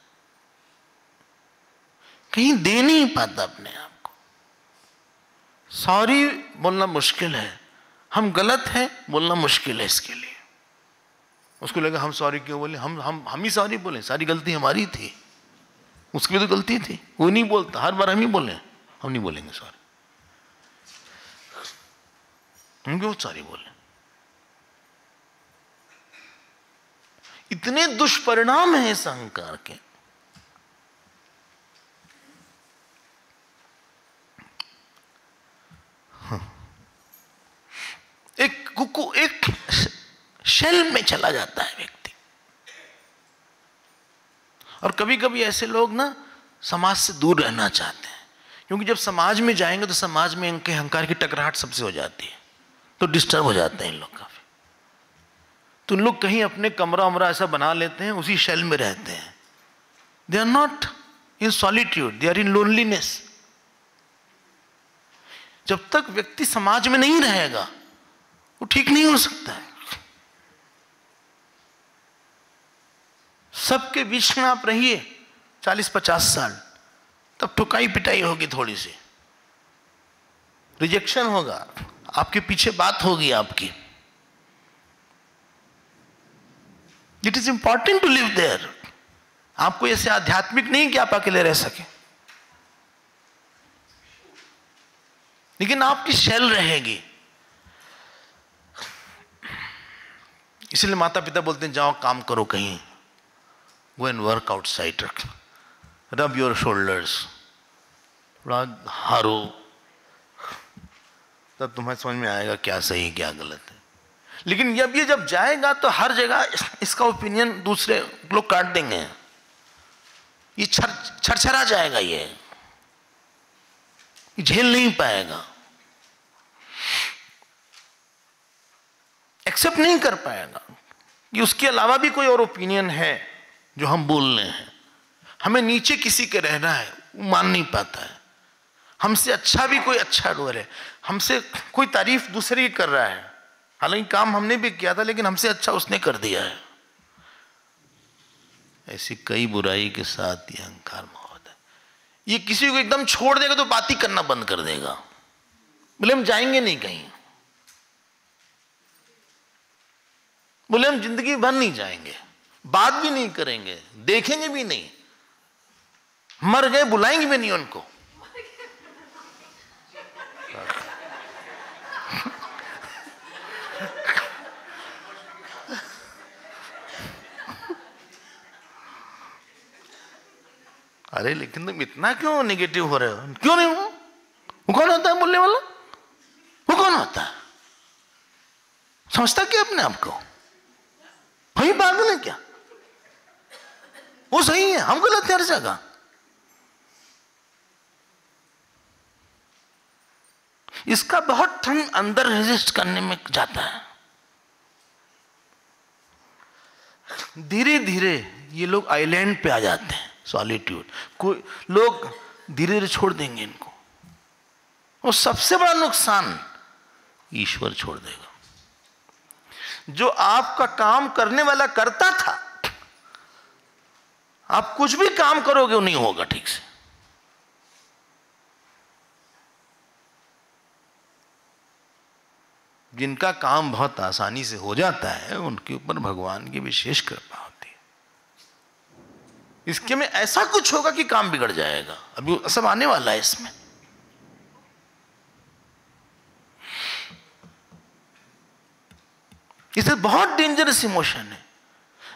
कहीं दे नहीं पाता अपने आप को। सॉरी बोलना मुश्किल है, हम गलत हैं बोलना मुश्किल है इसके लिए। उसको लगा हम सॉरी क्यों बोले, हम ही सॉरी बोले, सारी गलती हमारी थी, उसकी भी तो गलती थी। वो नहीं बोलता, हर बार हम ही बोले, हम नहीं बोलेंगे सॉरी, हम क्यों सॉरी बोले। इतने दुष्परिणाम हैं इस अहंकार के। एक शेल में चला जाता है व्यक्ति, और कभी कभी ऐसे लोग ना समाज से दूर रहना चाहते हैं, क्योंकि जब समाज में जाएंगे तो समाज में इनके अहंकार की टकराहट सबसे हो जाती है, तो डिस्टर्ब हो जाते हैं इन लोग काफी। तो लोग कहीं अपने कमरा उमरा ऐसा बना लेते हैं, उसी शेल में रहते हैं। They are not in solitude, they are in loneliness. जब तक व्यक्ति समाज में नहीं रहेगा वो ठीक नहीं हो सकता है। सबके बीच में आप रहिए 40-50 साल, तब ठुकाई पिटाई होगी, थोड़ी सी रिजेक्शन होगा, आपके पीछे बात होगी आपकी। It is important to live there. आपको ऐसे आध्यात्मिक नहीं कि आप अकेले रह सके, लेकिन आपकी शेल रहेगी। इसलिए माता पिता बोलते हैं जाओ काम करो कहीं, go and work outside, rub your shoulders, थोड़ा हारो, तब तुम्हें समझ में आएगा क्या सही क्या गलत है। लेकिन जब जाएगा तो हर जगह इसका ओपिनियन दूसरे लोग काट देंगे, ये छरछरा जाएगा, ये झेल नहीं पाएगा, एक्सेप्ट नहीं कर पाएगा कि उसके अलावा भी कोई और ओपिनियन है जो हम बोल रहे हैं। हमें नीचे किसी के रहना है, वो मान नहीं पाता है। हमसे अच्छा भी कोई अच्छा डोर है, हमसे कोई तारीफ दूसरे की कर रहा है, हालांकि काम हमने भी किया था लेकिन हमसे अच्छा उसने कर दिया है। ऐसी कई बुराई के साथ ये अहंकार मौत है। ये किसी को एकदम छोड़ देगा तो बात ही करना बंद कर देगा, बोले हम जाएंगे नहीं कहीं, बोले हम जिंदगी भर नहीं जाएंगे, बात भी नहीं करेंगे, देखेंगे भी नहीं, मर गए बुलाएंगे भी नहीं उनको। अरे लेकिन तुम इतना क्यों नेगेटिव हो रहे हो? क्यों नहीं हो? वो कौन होता है बोलने वाला? वो कौन होता है? समझता क्या अपने आप को? वही पागल है क्या? वो सही है, हम गलत है हर जगह। इसका बहुत टाइम अंदर रेजिस्ट करने में जाता है। धीरे धीरे ये लोग आइलैंड पे आ जाते हैं, सॉलिट्यूड। कोई लोग धीरे धीरे छोड़ देंगे इनको, और सबसे बड़ा नुकसान ईश्वर छोड़ देगा। जो आपका काम करने वाला करता था, आप कुछ भी काम करोगे वो नहीं होगा ठीक से। जिनका काम बहुत आसानी से हो जाता है उनके ऊपर भगवान की विशेष कृपा होती है। इसके में ऐसा कुछ होगा कि काम बिगड़ जाएगा, अभी सब आने वाला है इसमें। इसे बहुत डेंजरस इमोशन है।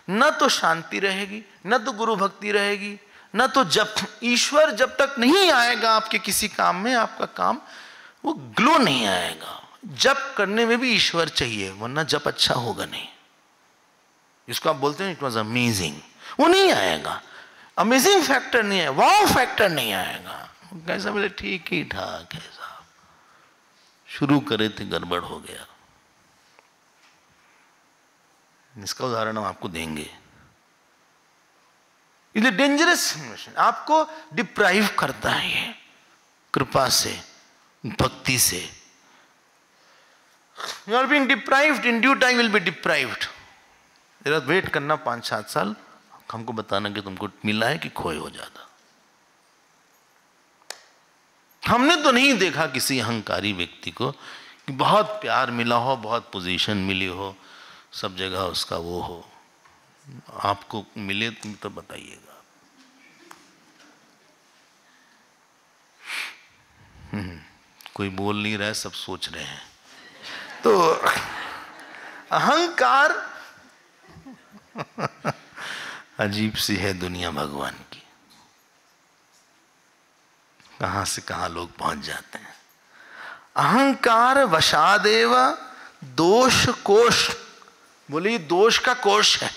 न तो शांति रहेगी, न तो गुरु भक्ति रहेगी, न तो जब ईश्वर जब तक नहीं आएगा आपके किसी काम में, आपका काम वो ग्लो नहीं आएगा। जप करने में भी ईश्वर चाहिए, वरना जप अच्छा होगा नहीं। इसको आप बोलते हैं इट वॉज अमेजिंग, वो नहीं आएगा। अमेजिंग फैक्टर नहीं है, वाव फैक्टर नहीं आएगा। कैसा बोले ठीक ही ठाक है साहब, शुरू करे थे गड़बड़ हो गया। इसका उदाहरण हम आपको देंगे। ये डेंजरस इमोशन आपको डिप्राइव करता है, ये कृपा से, भक्ति से। You are being deprived, in due time will be deprived. जरा वेट करना 5-7 साल, हमको बताना कि तुमको मिला है कि खोए हो जाता। हमने तो नहीं देखा किसी अहंकारी व्यक्ति को कि बहुत प्यार मिला हो, बहुत पोजीशन मिली हो, सब जगह उसका वो हो। आपको मिले तो बताइएगा। कोई बोल नहीं रहा है, सब सोच रहे हैं। तो अहंकार अजीब सी है दुनिया भगवान की, कहां से कहां लोग पहुंच जाते हैं। अहंकार वशादेव दोष कोश, बोले ये दोष का कोश है।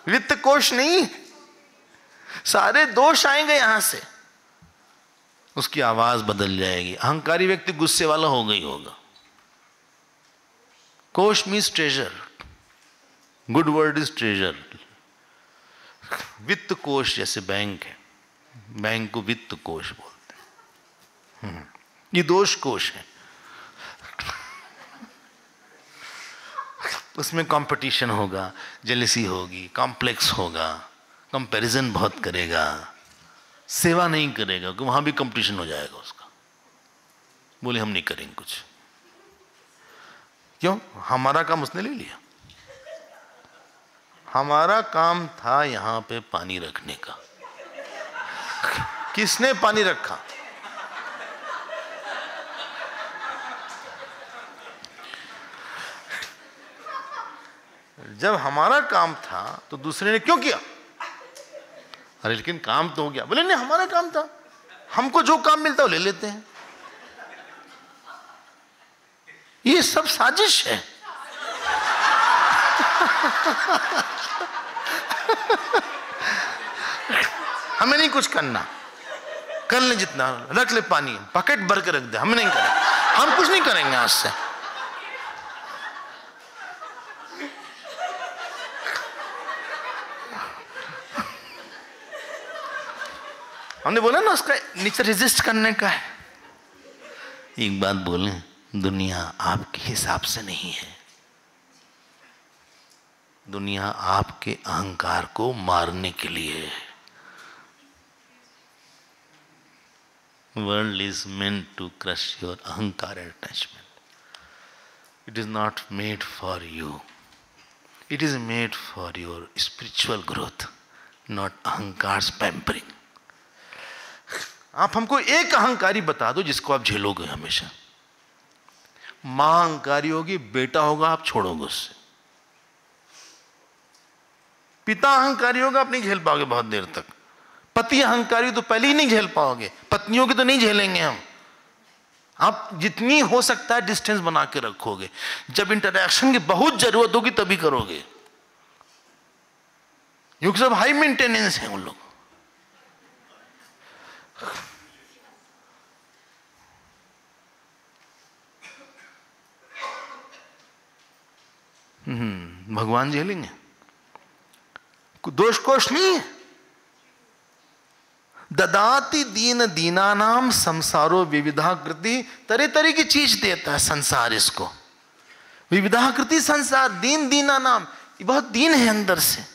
वित्त कोश नहीं, सारे दोष आएंगे यहां से, उसकी आवाज बदल जाएगी। अहंकारी व्यक्ति गुस्से वाला होगा ही होगा। कोश means treasure, good word is treasure. वित्त कोश जैसे बैंक है, बैंक को वित्त कोश बोलते हैं। ये दोष कोश है, उसमें कंपटीशन होगा, जेलसी होगी, कॉम्प्लेक्स होगा, कंपैरिजन बहुत करेगा, सेवा नहीं करेगा कि वहां भी कंपटीशन हो जाएगा उसका। बोले हम नहीं करेंगे कुछ, क्यों? हमारा काम उसने ले लिया। हमारा काम था यहां पे पानी रखने का। किसने पानी रखा? जब हमारा काम था तो दूसरे ने क्यों किया? अरे लेकिन काम तो हो गया। बोले नहीं, हमारा काम था, हमको जो काम मिलता है वो ले लेते हैं। ये सब साजिश है। हमें नहीं कुछ करना, कर ले जितना, रख ले पानी, पकेट भर के रख दे, हम नहीं करेंगे, हम कुछ नहीं करेंगे आज से। हमने बोला ना उसका नीचे रेजिस्ट करने का है। एक बात बोले, दुनिया आपके हिसाब से नहीं है, दुनिया आपके अहंकार को मारने के लिए है। World is meant to crush your अहंकार attachment. It is not made for you, it is made for your spiritual growth, not अहंकार पैम्परिंग। आप हमको एक अहंकारी बता दो जिसको आप झेलोगे हमेशा। मां अहंकारी होगी, बेटा होगा, आप छोड़ोगे उससे। पिता अहंकारी होगा, आप नहीं झेल पाओगे बहुत देर तक। पति अहंकारी तो पहले ही नहीं झेल पाओगे, पत्नियों की तो नहीं झेलेंगे हम। आप जितनी हो सकता है डिस्टेंस बना के रखोगे। जब इंटरैक्शन की बहुत जरूरत होगी तभी करोगे, क्योंकि सब हाई मेंटेनेंस है उन लोग। भगवान झेलेंगे, दोष कोष नहीं है। ददाति दीन दीनानाम संसारो विविधाकृति, तरह तरह की चीज देता है संसार इसको। विविधाकृति संसार, दीन दीनानाम, ये बहुत दीन है अंदर से।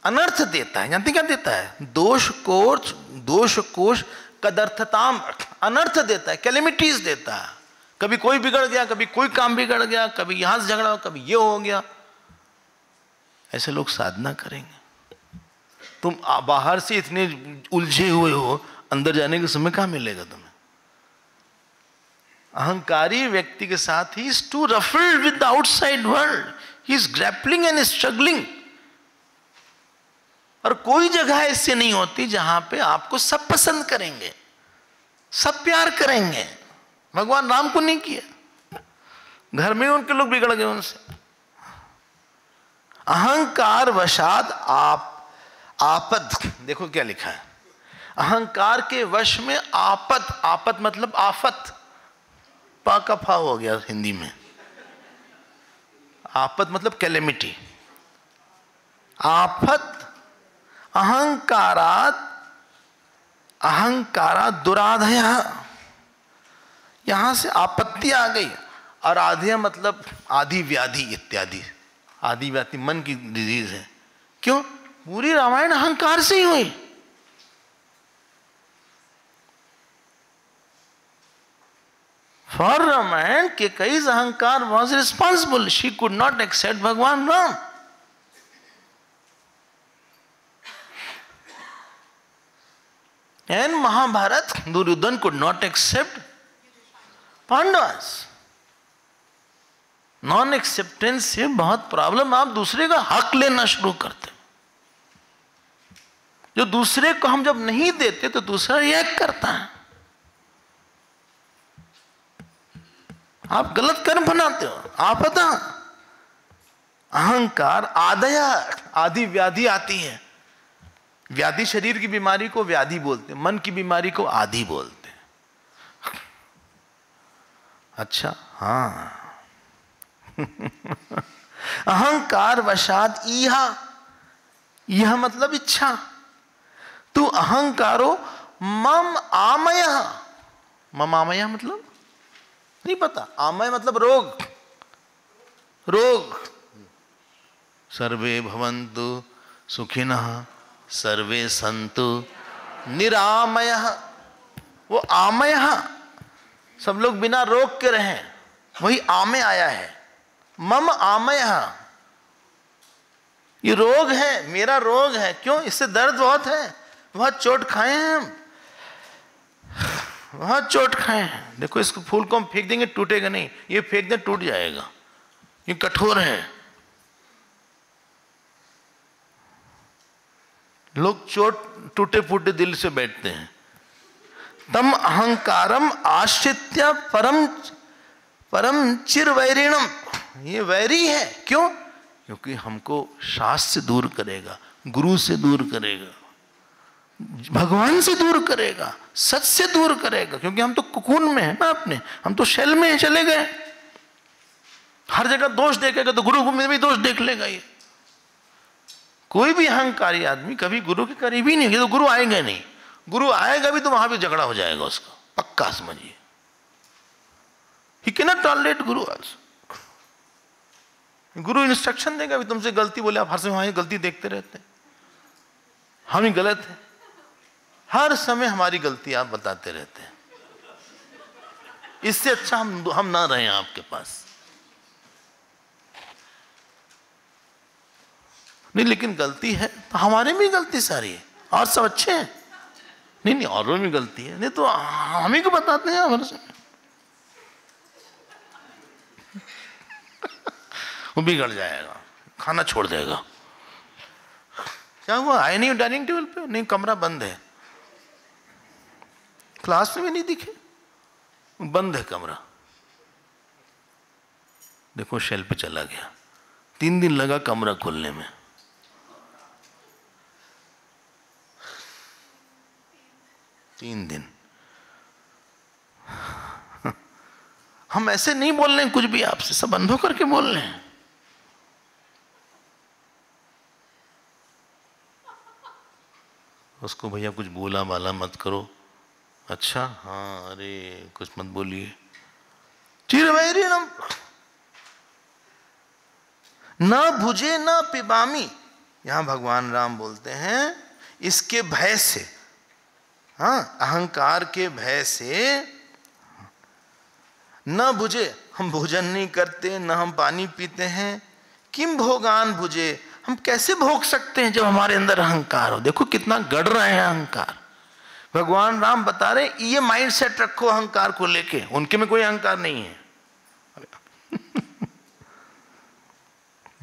अनर्थ देता है, जानते क्या देता है? दोष कोष कदर्थताम, अनर्थ देता है, कैलेमिटीज देता है। कभी कोई बिगड़ गया, कभी कोई काम बिगड़ गया, कभी यहां से झगड़ा, कभी ये हो गया। ऐसे लोग साधना करेंगे। तुम बाहर से इतने उलझे हुए हो, अंदर जाने का समय कहां मिलेगा तुम्हें? अहंकारी व्यक्ति के साथ he is too ruffled with the outside world, he is grappling and struggling. और कोई जगह ऐसी नहीं होती जहां पे आपको सब पसंद करेंगे, सब प्यार करेंगे। भगवान राम को नहीं किया, घर में उनके लोग बिगड़ गए उनसे। अहंकार वशात आपद, देखो क्या लिखा है, अहंकार के वश में आपत, आपत मतलब आफत, पा का फा हो गया हिंदी में। आपत मतलब कैलेमिटी, आफत। अहंकारात दुराधय, यहां से आपत्ति आ गई। और आधेय मतलब आदि व्याधि इत्यादि, आदि व्याधि मन की डिजीज है। क्यों? पूरी रामायण अहंकार से ही हुई। फॉर रामायण के कई अहंकार was responsible, she could not accept भगवान Ram. And Mahabharat, Duryodhan could not accept Pandavas. Non acceptance से बहुत प्रॉब्लम। आप दूसरे का हक लेना शुरू करते, जो दूसरे को हम जब नहीं देते तो दूसरा रिएक्ट करता है। आप गलत कर्म बनाते हो। आपदा अहंकार आदया, आदि व्याधि आती है। व्याधि शरीर की बीमारी को व्याधि बोलते, मन की बीमारी को आदि बोलते। अच्छा, हाँ। अहंकार वशात इहा, यह मतलब इच्छा। तू अहंकारो मम आमय, मम आमय मतलब नहीं पता, आमय मतलब रोग, रोग। सर्वे भवन्तु सुखिनः सर्वे सन्तु निरामयः। वो आमय, सब लोग बिना रोग के रहें, वही आमय आया है। मम आमय, ये रोग है, मेरा रोग है। क्यों? इससे दर्द बहुत है, बहुत चोट खाए हैं हम, बहुत चोट खाए हैं। देखो इस फूल को हम फेंक देंगे टूटेगा नहीं, ये फेंक दें टूट जाएगा, ये कठोर है। लोग चोट टूटे फूटे दिल से बैठते हैं। तम अहंकारम आश्रित्य परम परम चिर वैरिणम, ये वैरी है। क्यों? क्योंकि हमको शास्त्र से दूर करेगा, गुरु से दूर करेगा, भगवान से दूर करेगा, सच से दूर करेगा। क्योंकि हम तो कुकून में है ना अपने, हम तो शेल में चले गए। हर जगह दोष देखेगा तो गुरु में भी दोष देख लेगा। ये कोई भी अहंकारी आदमी कभी गुरु के करीब ही नहीं, तो गुरु आएगा नहीं। गुरु आएगा भी तो वहां भी झगड़ा हो जाएगा उसका, पक्का समझिए। He can not tolerate Guru also. Guru instruction देगा भी, तुमसे गलती बोले, आप हर समय वहां गलती देखते रहते हैं, हम ही गलत हैं, हर समय हमारी गलती आप बताते रहते हैं। इससे अच्छा हम ना रहें आपके पास। नहीं, लेकिन गलती है तो हमारे में गलती सारी है, और सब अच्छे हैं। नहीं नहीं, औरों में गलती है, नहीं तो हम ही को बताते हैं हमारे से। वो बिगड़ जाएगा, खाना छोड़ देगा। क्या हुआ? आए नहीं डाइनिंग टेबल पे? नहीं, कमरा बंद है। क्लास में भी नहीं दिखे, बंद है कमरा। देखो शेल पे चला गया, 3 दिन लगा कमरा खोलने में। तीन दिन। हम ऐसे नहीं बोल रहे हैं कुछ भी आपसे, सब बंद होकर के बोल रहे हैं। उसको भैया कुछ बोला बाला मत करो। अच्छा, हाँ, अरे कुछ मत बोलिए। चिरवैरिणम न भुजे न पिबामी, यहां भगवान राम बोलते हैं इसके भय से, हाँ, अहंकार के भय से न बुझे, हम भोजन नहीं करते, न हम पानी पीते हैं। किम भोगान भुजे, हम कैसे भोग सकते हैं जब हमारे अंदर अहंकार हो। देखो कितना गड़ रहा है अहंकार। भगवान राम बता रहे ये माइंड सेट रखो अहंकार को लेके, उनके में कोई अहंकार नहीं है।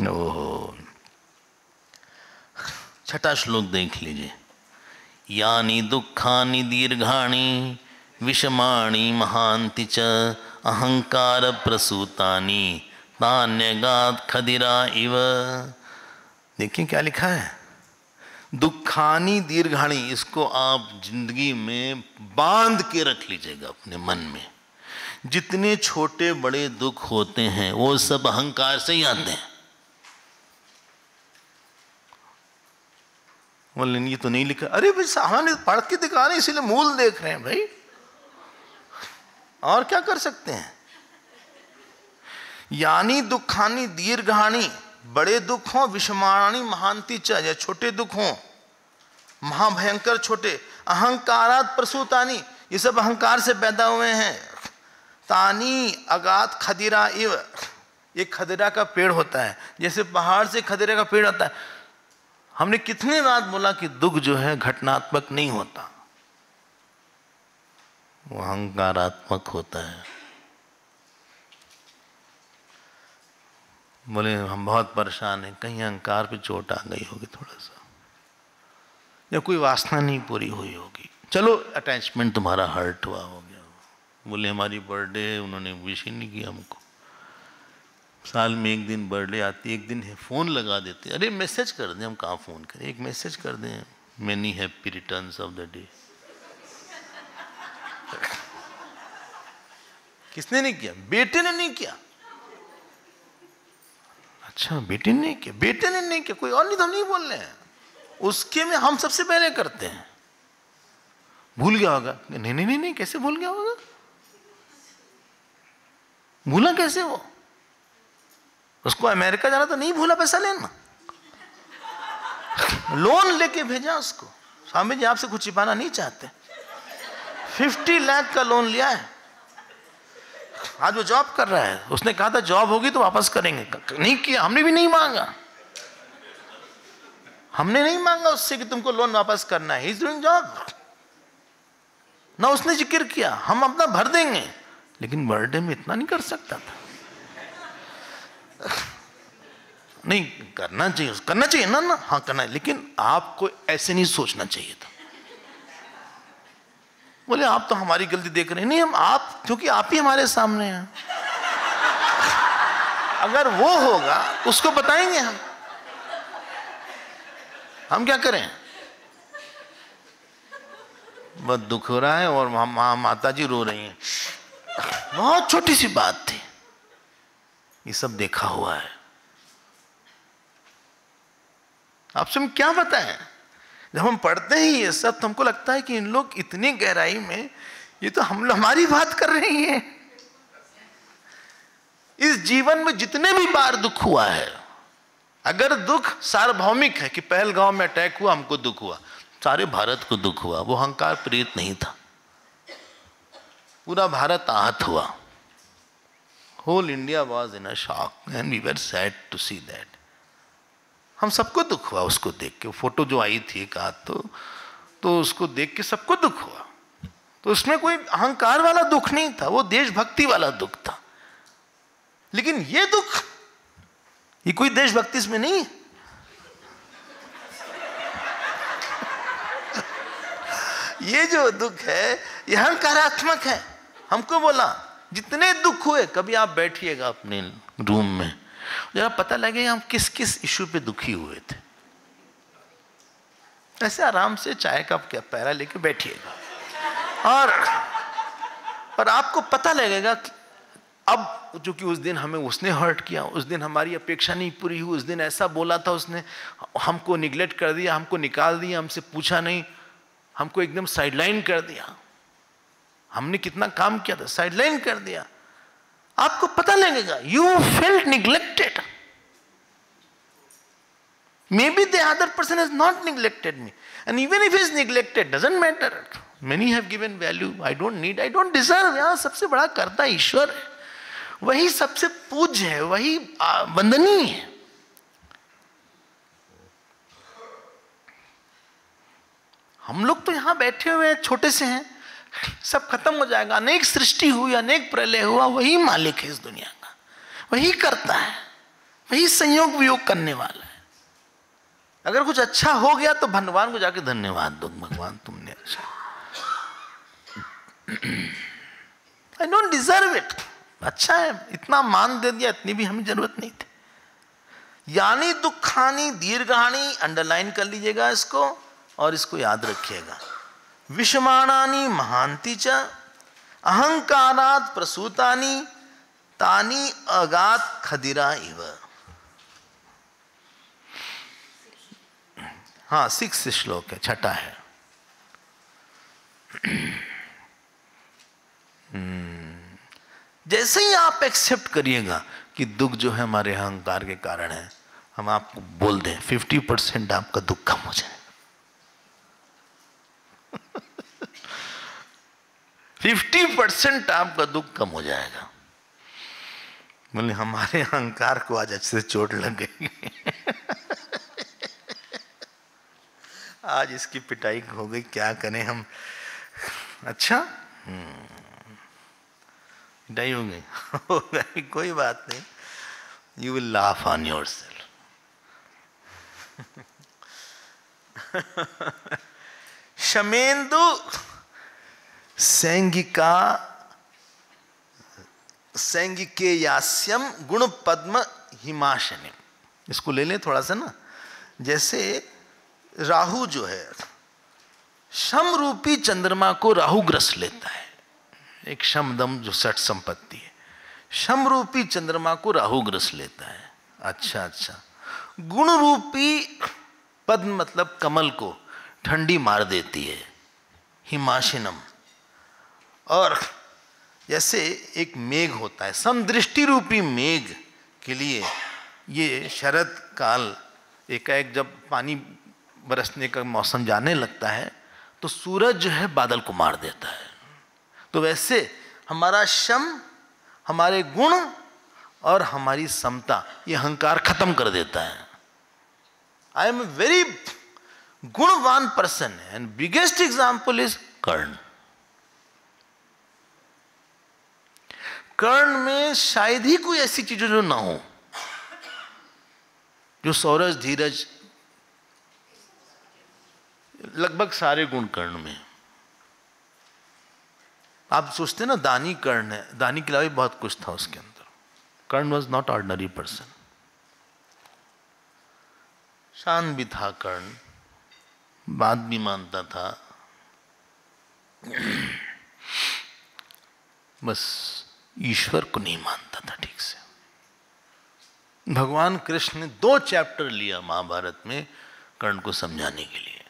ओहो, 6वां श्लोक देख लीजिए। यानी दुखानि दीर्घाणि विषमाणि महांति च अहंकार प्रसूतानि तान्यगात खदिरा इव। देखिए क्या लिखा है, दुखानि दीर्घाणि, इसको आप जिंदगी में बांध के रख लीजिएगा अपने मन में। जितने छोटे बड़े दुख होते हैं वो सब अहंकार से ही आते हैं। बोले ये तो नहीं लिखा। अरे भाई सामने पढ़ के दिखा रहे, इसीलिए मूल देख रहे हैं भाई, और क्या कर सकते हैं। यानी दुखानी दीर्घानी, बड़े दुख हो, विषमाणी महांति च, या छोटे दुख हो, महाभयंकर छोटे, अहंकारात प्रसूतानी, ये सब अहंकार से पैदा हुए हैं। तानी अगात खदिरा इव, ये खदिरा का पेड़ होता है, जैसे पहाड़ से खदिरा का पेड़ होता है। हमने कितनी बात बोला कि दुख जो है घटनात्मक नहीं होता, वो अहंकारात्मक होता है। बोले हम बहुत परेशान हैं, कहीं अहंकार पे चोट आ गई होगी थोड़ा सा, या कोई वासना नहीं पूरी हुई होगी। चलो अटैचमेंट तुम्हारा हर्ट हुआ हो गया, बोले हमारी बर्थडे है, उन्होंने विश ही नहीं किया हमको। साल में एक दिन बर्थडे आती है, एक दिन है फ़ोन लगा देते, अरे मैसेज कर दें, हम कहाँ फ़ोन करें, एक मैसेज कर दें, many happy returns of the day. किसने नहीं किया? बेटे ने नहीं किया। अच्छा, बेटे ने नहीं किया, बेटे ने नहीं किया, कोई और नहीं तो हम नहीं बोल रहे हैं, उसके में हम सबसे पहले करते हैं। भूल गया होगा? नहीं नहीं नहीं नहीं, कैसे भूल गया होगा? भूला कैसे वो? उसको अमेरिका जाना तो नहीं भूला पैसा लेना, लोन लेके भेजा उसको। स्वामी जी आपसे कुछ छिपाना नहीं चाहते, 50 लाख का लोन लिया है। आज वो जॉब कर रहा है, उसने कहा था जॉब होगी तो वापस करेंगे, नहीं किया, हमने भी नहीं मांगा, हमने नहीं मांगा उससे कि तुमको लोन वापस करना है। ही इज डूइंग जॉब ना, उसने जिक्र किया हम अपना भर देंगे, लेकिन बर्थडे में इतना नहीं कर सकता था। नहीं करना चाहिए, करना चाहिए ना ना, हाँ करना है, लेकिन आपको ऐसे नहीं सोचना चाहिए था। बोले आप तो हमारी गलती देख रहे हैं। नहीं, हम आप, क्योंकि आप ही हमारे सामने हैं, अगर वो होगा उसको बताएंगे हम क्या करें? बहुत दुख हो रहा है और माता जी रो रही हैं, बहुत छोटी सी बात थी, ये सब देखा हुआ है। आपसे हम क्या बताएं? जब हम पढ़ते हैं ये सब तो हमको लगता है कि इन लोग इतनी गहराई में, ये तो हम हमारी बात कर रही हैं। इस जीवन में जितने भी बार दुख हुआ है, अगर दुख सार्वभौमिक है कि पहलगांव में अटैक हुआ हमको दुख हुआ, सारे भारत को दुख हुआ, वो अहंकार प्रेरित नहीं था, पूरा भारत आहत हुआ। Whole India was in a shock and we were sad to see that. हम सबको दुख हुआ उसको देख के, फोटो जो आई थी एक आध तो उसको देख के सबको दुख हुआ। तो उसमें कोई अहंकार वाला दुख नहीं था, वो देशभक्ति वाला दुख था। लेकिन ये दुख, ये कोई देशभक्ति इसमें नहीं है। ये जो दुख है ये अहंकारात्मक है। हमको बोला जितने दुख हुए, कभी आप बैठिएगा अपने रूम में, जरा पता लगेगा हम किस किस इश्यू पे दुखी हुए थे। ऐसे आराम से चाय का क्या पैरा लेके बैठिएगा और आपको पता लगेगा कि अब जो कि उस दिन हमें उसने हर्ट किया, उस दिन हमारी अपेक्षा नहीं पूरी हुई, उस दिन ऐसा बोला था उसने, हमको निगलेक्ट कर दिया, हमको निकाल दिया, हमसे पूछा नहीं, हमको एकदम साइडलाइन कर दिया, हमने कितना काम किया था साइडलाइन कर दिया। आपको पता लगेगा you felt neglected, may be the other person has not neglected me, and even if he is neglected doesn't matter, many have given value, I don't need, I don't deserve. यहां सबसे बड़ा कर्ता ईश्वर है, वही सबसे पूज्य है, वही वंदनीय है। हम लोग तो यहां बैठे हुए हैं, छोटे से हैं, सब खत्म हो जाएगा, अनेक सृष्टि हुई, अनेक प्रलय हुआ, वही मालिक है इस दुनिया का, वही करता है, वही संयोग वियोग करने वाला है। अगर कुछ अच्छा हो गया तो भगवान को जाके धन्यवाद दो, भगवान तुमने अच्छा, आई डोंट डिजर्व इट, अच्छा है, इतना मान दे दिया, इतनी भी हमें जरूरत नहीं थी। यानी दुखानी दीर्घानी, अंडरलाइन कर लीजिएगा इसको और इसको याद रखिएगा। विषमाणानि महांति च अहंकारात् प्रसूतानि तानि अगात खदिरा इव। हाँ, 6 श्लोक है, छठा है। जैसे ही आप एक्सेप्ट करिएगा कि दुख जो है हमारे अहंकार के कारण है, हम आपको बोल दें 50% आपका दुख कम हो जाए। 50% आपका दुख कम हो जाएगा। बोले हमारे अहंकार को आज अच्छे से चोट लग गई। आज इसकी पिटाई हो गई, क्या करें हम। अच्छा, पिटाई हो गई, कोई बात नहीं, you will laugh on yourself. शमेंदु सैंगिका सैंगिके यास्यम गुण पद्म हिमाशने। इसको ले लें थोड़ा सा ना, जैसे राहु जो है, शम रूपी चंद्रमा को राहु ग्रस लेता है। एक शमदम जो सठ संपत्ति है, शम रूपी चंद्रमा को राहु ग्रस लेता है। अच्छा, गुण रूपी पद्म मतलब कमल को ठंडी मार देती है, हिमाशिनम। और जैसे एक मेघ होता है, समदृष्टि रूपी मेघ के लिए ये शरद काल एकाएक जब पानी बरसने का मौसम जाने लगता है तो सूरज जो है बादल को मार देता है। तो वैसे हमारा शम, हमारे गुण और हमारी समता, ये अहंकार खत्म कर देता है। आई एम ए वेरी गुणवान person and biggest example is Karna. Karna में शायद ही कोई ऐसी चीज जो ना हो, जो सौरज धीरज, लगभग सारे गुण कर्ण में। आप सोचते ना दानी कर्ण है, दानी के अलावा भी बहुत कुछ था उसके अंदर। कर्ण वॉज नॉट ऑर्डिनरी पर्सन, शान भी था कर्ण, बात भी मानता था, बस ईश्वर को नहीं मानता था ठीक से। भगवान कृष्ण ने 2 चैप्टर लिया महाभारत में कर्ण को समझाने के लिए।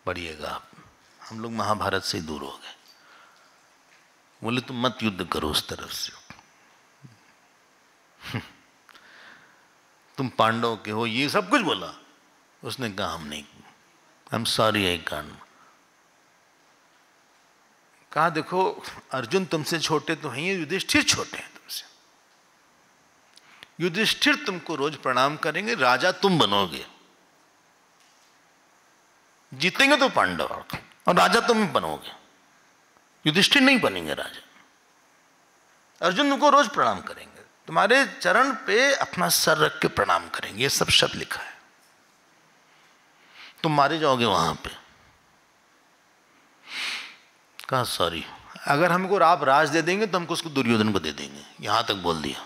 पढ़िएगा आप, हम लोग महाभारत से दूर हो गए। बोले तुम मत युद्ध करो उस तरफ से, तुम पांडव के हो, ये सब कुछ बोला। उसने कहा हम नहीं, I am sorry I can't. कहा देखो अर्जुन तुमसे छोटे तो हैं, युधिष्ठिर छोटे हैं तुमसे। युधिष्ठिर तुमको रोज प्रणाम करेंगे, राजा तुम बनोगे, जीतेंगे तो पांडव और राजा तुम बनोगे, युधिष्ठिर नहीं बनेंगे राजा। अर्जुन तुमको रोज प्रणाम करेंगे, तुम्हारे चरण पे अपना सर रख के प्रणाम करेंगे, ये सब शब्द लिखा है। तुम मारे जाओगे वहां पे। कहा सॉरी, अगर हमको आप राज दे देंगे तो हमको उसको दुर्योधन को दे देंगे, यहां तक बोल दिया।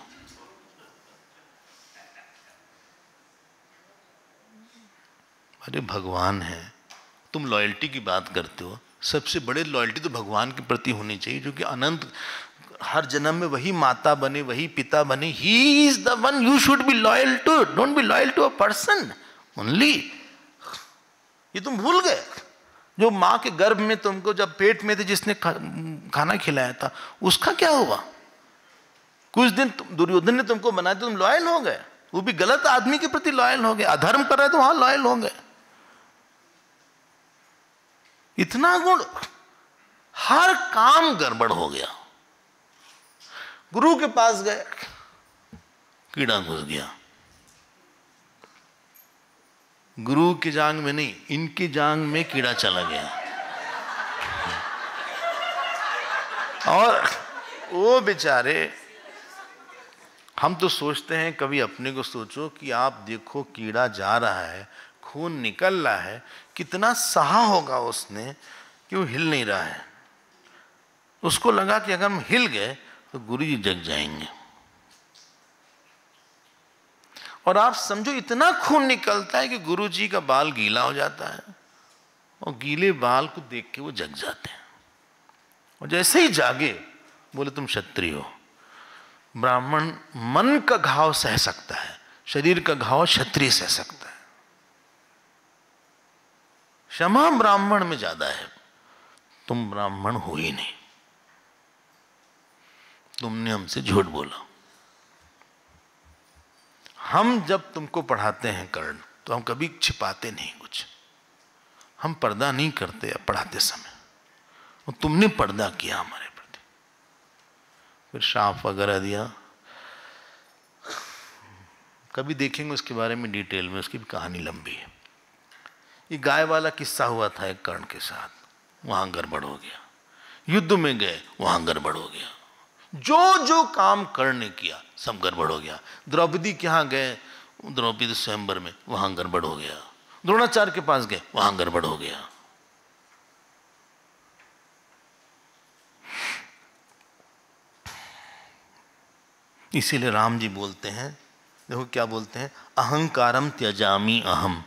अरे भगवान है, तुम लॉयल्टी की बात करते हो, सबसे बड़े लॉयल्टी तो भगवान के प्रति होनी चाहिए, जो कि अनंत हर जन्म में वही माता बने, वही पिता बने। He is the one you should be loyal to, don't be loyal to a person only. ये तुम भूल गए। जो माँ के गर्भ में तुमको जब पेट में थे जिसने खाना खिलाया था, उसका क्या हुआ? कुछ दिन दुर्योधन ने तुमको बनाया, तुम लॉयल हो गए, वो भी गलत आदमी के प्रति लॉयल हो गए। अधर्म कर रहे तो वहां लॉयल हो गए। इतना गुण, हर काम गड़बड़ हो गया। गुरु के पास गए, कीड़ा घुस गया। गुरु की जांग में नहीं, इनकी जांग में कीड़ा चला गया। और वो बेचारे, हम तो सोचते हैं, कभी अपने को सोचो कि आप देखो कीड़ा जा रहा है, खून निकल रहा है, कितना सहा होगा उसने कि वो हिल नहीं रहा है। उसको लगा कि अगर हम हिल गए तो गुरु जी जग जाएंगे। और आप समझो इतना खून निकलता है कि गुरु जी का बाल गीला हो जाता है, और गीले बाल को देख के वो जग जाते हैं। और जैसे ही जागे, बोले तुम क्षत्रिय हो। ब्राह्मण मन का घाव सह सकता है, शरीर का घाव क्षत्रिय सह सकता है। क्षमा ब्राह्मण में ज्यादा है। तुम ब्राह्मण हो ही नहीं, तुमने हमसे झूठ बोला। हम जब तुमको पढ़ाते हैं कर्ण, तो हम कभी छिपाते नहीं कुछ, हम पर्दा नहीं करते पढ़ाते समय, और तुमने पर्दा किया हमारे प्रति। फिर श्राप वगैरह दिया, कभी देखेंगे उसके बारे में डिटेल में, उसकी भी कहानी लंबी है। ये गाय वाला किस्सा हुआ था एक कर्ण के साथ, वहां गड़बड़ हो गया। युद्ध में गए, वहां गड़बड़ हो गया। जो जो काम कर्ण ने किया सब गड़बड़ हो गया। द्रौपदी के यहाँ गए, द्रौपदी स्वयंवर में, वहां गड़बड़ हो गया। द्रोणाचार्य के पास गए, वहां गड़बड़ हो गया। इसीलिए राम जी बोलते हैं, देखो क्या बोलते हैं, अहंकारम त्यजामि अहम।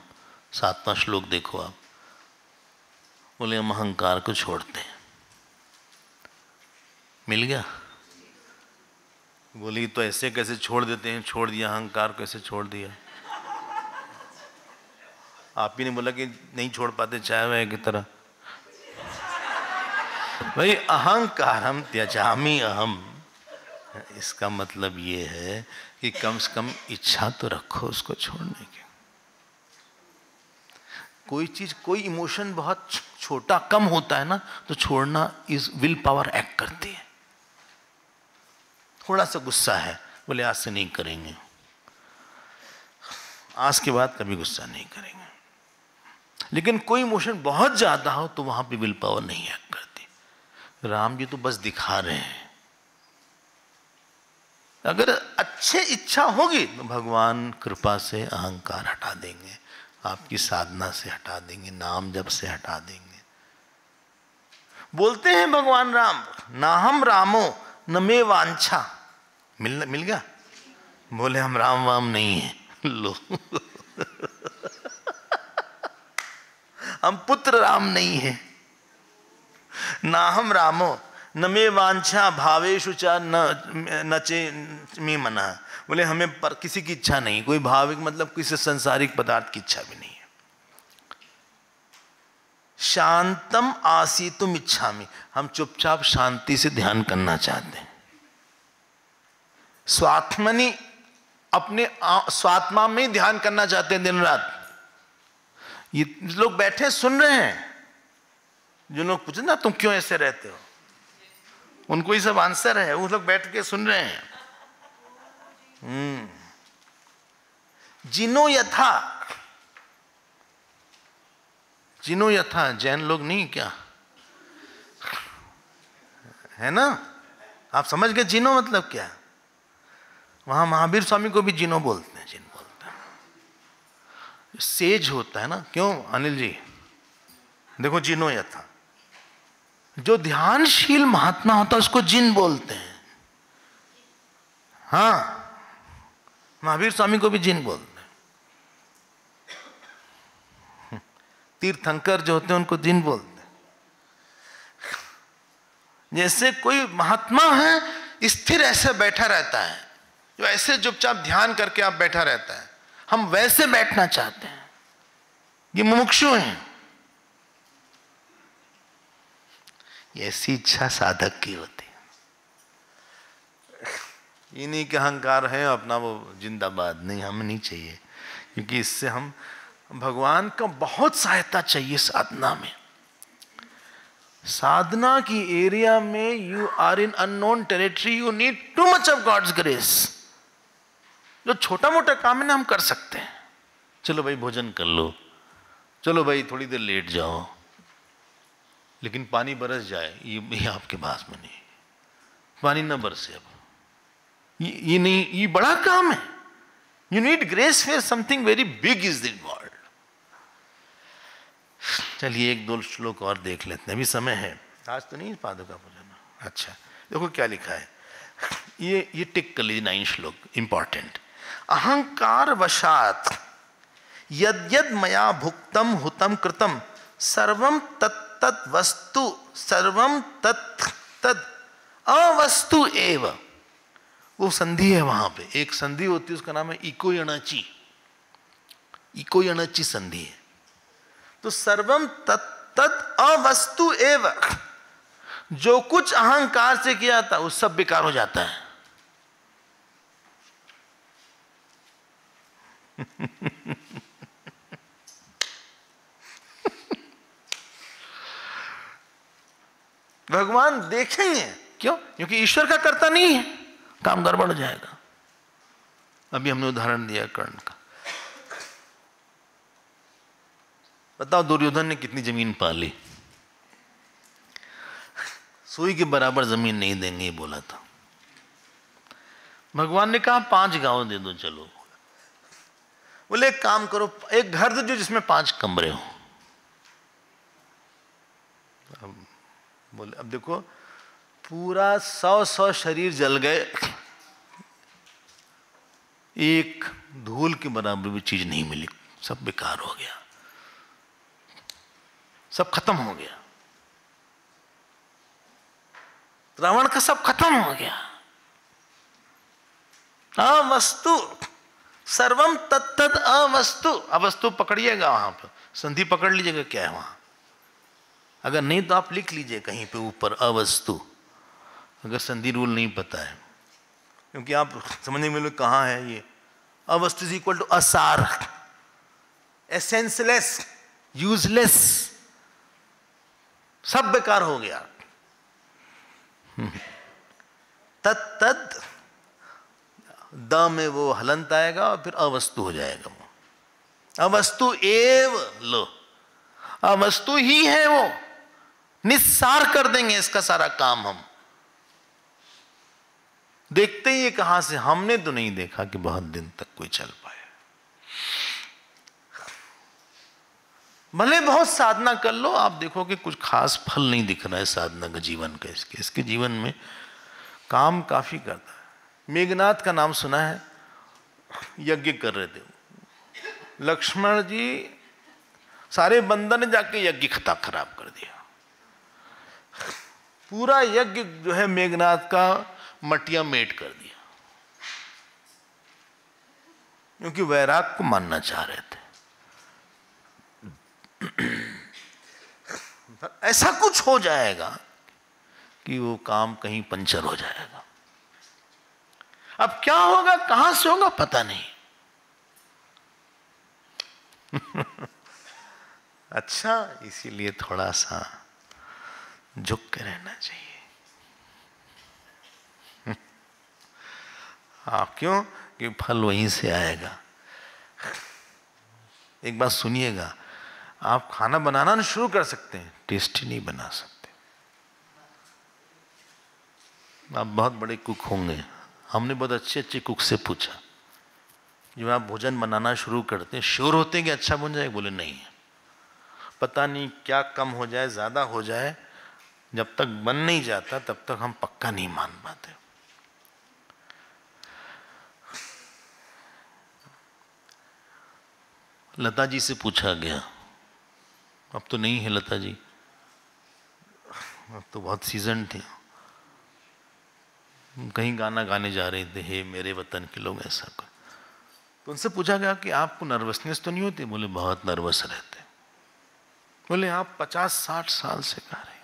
7वां श्लोक देखो आप, बोले हम अहंकार को छोड़ते हैं। मिल गया? बोली तो ऐसे कैसे छोड़ देते हैं, छोड़ दिया, अहंकार कैसे छोड़ दिया? आप ही ने बोला कि नहीं छोड़ पाते, चाय वाय की तरह। भाई अहंकारम त्यजामि अहम, इसका मतलब ये है कि कम से कम इच्छा तो रखो उसको छोड़ने की। कोई चीज, कोई इमोशन बहुत छोटा कम होता है ना, तो छोड़ना इस विल पावर एक्ट करती है। थोड़ा सा गुस्सा है, बोले आज से नहीं करेंगे, आज के बाद कभी गुस्सा नहीं करेंगे। लेकिन कोई इमोशन बहुत ज्यादा हो तो वहां पे विल पावर नहीं एक्ट करती। राम जी तो बस दिखा रहे हैं। अगर अच्छे इच्छा होगी तो भगवान कृपा से अहंकार हटा देंगे, आपकी साधना से हटा देंगे, नाम जप से हटा देंगे। बोलते हैं भगवान राम, ना हम रामो न मे वांछा। मिल गया? बोले हम राम वाम नहीं है, लो हम पुत्र राम नहीं है। ना हम रामो न मे वांछा भावेषु च न चे मे मना। बोले हमें पर किसी की इच्छा नहीं, कोई भाविक मतलब किसी संसारिक पदार्थ की इच्छा भी नहीं है। शांतम आसीतुम इच्छामि, हम चुपचाप शांति से ध्यान करना चाहते हैं। स्वात्मनि, अपने स्वात्मा में ही ध्यान करना चाहते हैं दिन रात। ये लोग बैठे सुन रहे हैं, जो लोग पूछे ना तुम क्यों ऐसे रहते हो, उनको ये सब आंसर है, वो लोग बैठ के सुन रहे हैं। जिनो यथा, जिनो यथा, जैन लोग नहीं क्या है ना? आप समझ गए जिनो मतलब क्या? वहां महावीर स्वामी को भी जिनो बोलते हैं, जिन बोलते हैं। सेज होता है ना, क्यों अनिल जी? देखो जिनो यथा, जो ध्यानशील महात्मा होता है उसको जिन बोलते हैं। हाँ, महावीर स्वामी को भी जिन बोलते हैं। तीर्थंकर जो होते हैं उनको जिन बोलते हैं। जैसे कोई महात्मा है, स्थिर ऐसे बैठा रहता है, जो ऐसे चुपचाप ध्यान करके आप बैठा रहता है, हम वैसे बैठना चाहते हैं। ये मुमुक्षु हैं। ऐसी इच्छा साधक की होती है। ये नहीं कि अहंकार है अपना वो जिंदाबाद, नहीं, हमें नहीं चाहिए, क्योंकि इससे हम भगवान का बहुत सहायता चाहिए साधना में। साधना की एरिया में you are in unknown territory, you need too much of God's grace. जो छोटा मोटा काम है ना हम कर सकते हैं, चलो भाई भोजन कर लो, चलो भाई थोड़ी देर लेट जाओ, लेकिन पानी बरस जाए ये आपके पास में नहीं, पानी न बरसे, अब ये नहीं, ये बड़ा काम है। You need grace fair something very big is involved. चलिए एक दो श्लोक और देख लेते हैं, अभी समय है, आज तो नहीं पादुका पूजन। अच्छा देखो क्या लिखा है, ये टिक कर लीजिए 9 श्लोक, इंपॉर्टेंट। अहंकार वशात यद्यद मया भुक्तम हुतम कृतम सर्वम तत्तत् वस्तु, सर्वम तत्तत् अवस्तु एव। वो संधि है वहां पे, एक संधि होती है उसका नाम है इको यणाची, इको यणाची संधि है। तो सर्वम तत्तत् अवस्तु एव, जो कुछ अहंकार से किया था वो सब बेकार हो जाता है। भगवान देखेंगे, क्यों? क्योंकि ईश्वर का कर्ता नहीं है, काम गड़बड़ हो जाएगा। अभी हमने उदाहरण दिया कर्ण का। बताओ दुर्योधन ने कितनी जमीन पाली? सुई के बराबर जमीन नहीं देंगे, ये बोला था। भगवान ने कहा 5 गांव दे दो, चलो। बोले एक काम करो, एक घर दो जो जिसमें 5 कमरे हो। बोले अब देखो पूरा 100 शरीर जल गए, एक धूल के बराबर भी चीज नहीं मिली, सब बेकार हो गया, सब खत्म हो गया, रावण का सब खत्म हो गया। अवस्तु सर्वम तत्तद अवस्तु, अवस्तु पकड़िएगा, वहां पर संधि पकड़ लीजिएगा क्या है वहां, अगर नहीं तो आप लिख लीजिए कहीं पे ऊपर अवस्तु, अगर संधि रूल नहीं पता है, क्योंकि आप समझने में लोग कहाँ है ये। अवस्तु इज इक्वल टू असार, एसेंसलेस, यूजलेस, सब बेकार हो गया। तत्तद, द में वो हलंत आएगा और फिर अवस्तु हो जाएगा वो, अवस्तु एव, लो अवस्तु ही है वो, निस्सार कर देंगे इसका सारा काम हम। देखते ही ये कहां से, हमने तो नहीं देखा कि बहुत दिन तक कोई चल पाए। भले बहुत साधना कर लो, आप देखो कि कुछ खास फल नहीं दिख रहा है साधना का जीवन का, इसके जीवन में काम काफी करता है। मेघनाथ का नाम सुना है, यज्ञ कर रहे थे लक्ष्मण जी, सारे बंदर ने जाके यज्ञ खराब कर दिया, पूरा यज्ञ जो है मेघनाथ का मटिया मेट कर दिया, क्योंकि वैराग को मानना चाह रहे थे। ऐसा कुछ हो जाएगा कि वो काम कहीं पंचर हो जाएगा। अब क्या होगा, कहां से होगा, पता नहीं। अच्छा, इसीलिए थोड़ा सा झुक के रहना चाहिए। आप क्यों, कि फल वहीं से आएगा। एक बात सुनिएगा, आप खाना बनाना ना शुरू कर सकते हैं, टेस्टी नहीं बना सकते। आप बहुत बड़े कुक होंगे, हमने बहुत अच्छे अच्छे कुक से पूछा, जब आप भोजन बनाना शुरू करते हैं श्योर होते हैं कि अच्छा बन जाए? बोले नहीं, पता नहीं क्या कम हो जाए, ज़्यादा हो जाए, जब तक बन नहीं जाता तब तक हम पक्का नहीं मान पाते। लता जी से पूछा गया, अब तो नहीं है लता जी, अब तो बहुत सीजन थे, कहीं गाना गाने जा रहे थे, हे मेरे वतन के लोग, ऐसा कर। तो उनसे पूछा गया कि आपको नर्वसनेस तो नहीं होती? बोले बहुत नर्वस रहते। बोले आप 50-60 साल से गा रहे हैं।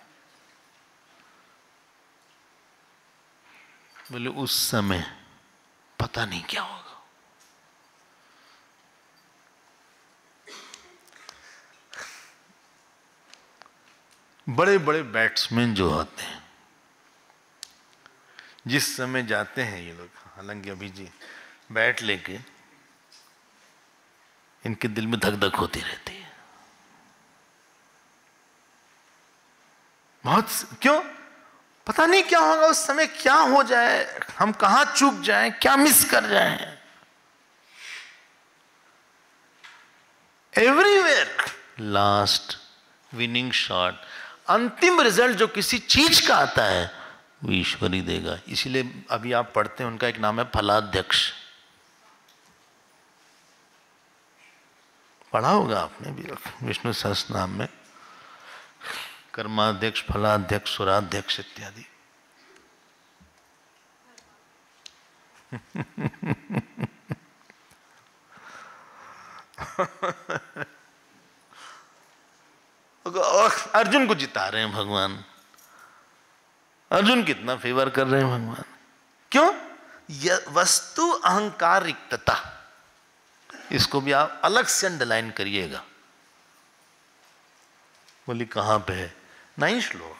बोले उस समय पता नहीं क्या होगा। बड़े बड़े बैट्समैन जो होते हैं, जिस समय जाते हैं ये लोग, हालांकि अभी जी बैट लेके इनके दिल में धक धक होती रहती है बहुत। क्यों? पता नहीं क्या होगा उस समय, क्या हो जाए, हम कहां चूक जाएं, क्या मिस कर जाएं। एवरीवेयर लास्ट विनिंग शॉट, अंतिम रिजल्ट जो किसी चीज का आता है वो ईश्वर ही देगा। इसीलिए अभी आप पढ़ते हैं, उनका एक नाम है फलाध्यक्ष, पढ़ा होगा आपने भी विष्णु सहस्त्र नाम में, कर्माध्यक्ष, फलाध्यक्ष, सुराध्यक्ष इत्यादि। अर्जुन को जिता रहे हैं भगवान, अर्जुन कितना फेवर कर रहे हैं भगवान। क्यों? वस्तु अहंकार रिक्तता, इसको भी आप अलग से अंडरलाइन करिएगा। बोली कहां पे है? 9 श्लोक,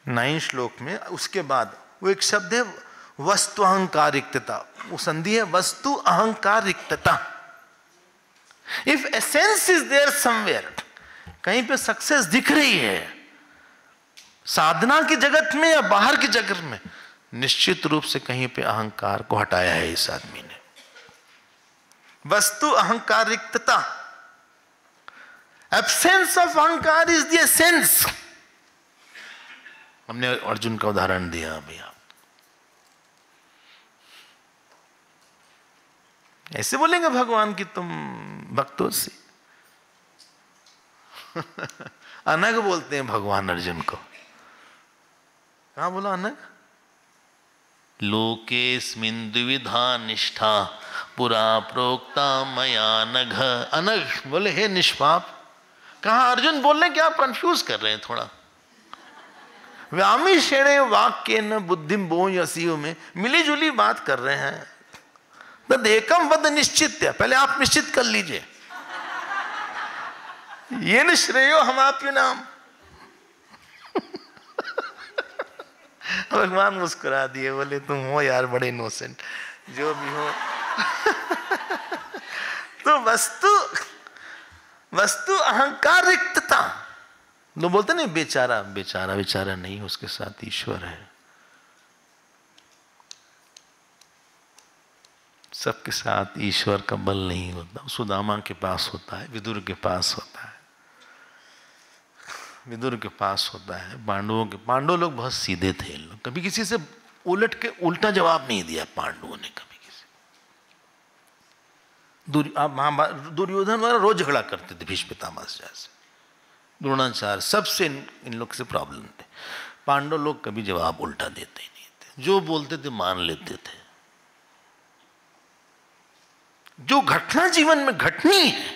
9 श्लोक में उसके बाद वो एक शब्द है वस्तु अहंकार रिक्तता, वो संधि है वस्तु अहंकार रिक्तता। If essence is there somewhere, कहीं पे सक्सेस दिख रही है साधना की जगत में या बाहर की जगत में, निश्चित रूप से कहीं पे अहंकार को हटाया है इस आदमी ने। वस्तु अहंकार रिक्तता, एब्सेंस ऑफ अहंकार इज द एसेंस। हमने अर्जुन का उदाहरण दिया अभी। आप ऐसे बोलेंगे भगवान कि तुम भक्तों से। अनग बोलते हैं भगवान अर्जुन को। कहाँ बोला अनग? लोकेस्मिन् द्विविधा निष्ठा पुरा प्रोक्ता मया नघ। अनग बोले हे निष्पाप। कहा अर्जुन बोल रहे कि आप कंफ्यूज कर रहे हैं थोड़ा। व्यामी शेणे वाक्य न बुद्धिम बो यसियो में मिली जुली बात कर रहे हैं। तद एकम वद निश्चित, पहले आप निश्चित कर लीजिए। ये न श्रेयो हम आपके नाम। भगवान मुस्कुरा दिए, बोले तुम हो यार बड़े इनोसेंट, जो भी हो। तो वस्तु अहंकार रिक्तता। लोग बोलते नहीं बेचारा बेचारा, बेचारा नहीं, उसके साथ ईश्वर है। सबके साथ ईश्वर का बल नहीं होता। सुदामा के पास होता है, विदुर के पास होता है, विदुर के पास होता है, पांडवों लोग बहुत सीधे थे। लोग कभी किसी से उलट के उल्टा जवाब नहीं दिया पांडवों ने कभी किसी। दुर्योधन वाला रोज झगड़ा करते थे भीष्म पितामह से, द्रोणाचार्य, सबसे इन लोग से प्रॉब्लम थे। पांडव लोग कभी जवाब उल्टा देते ही नहीं थे, जो बोलते थे मान लेते थे। जो घटना जीवन में घटनी है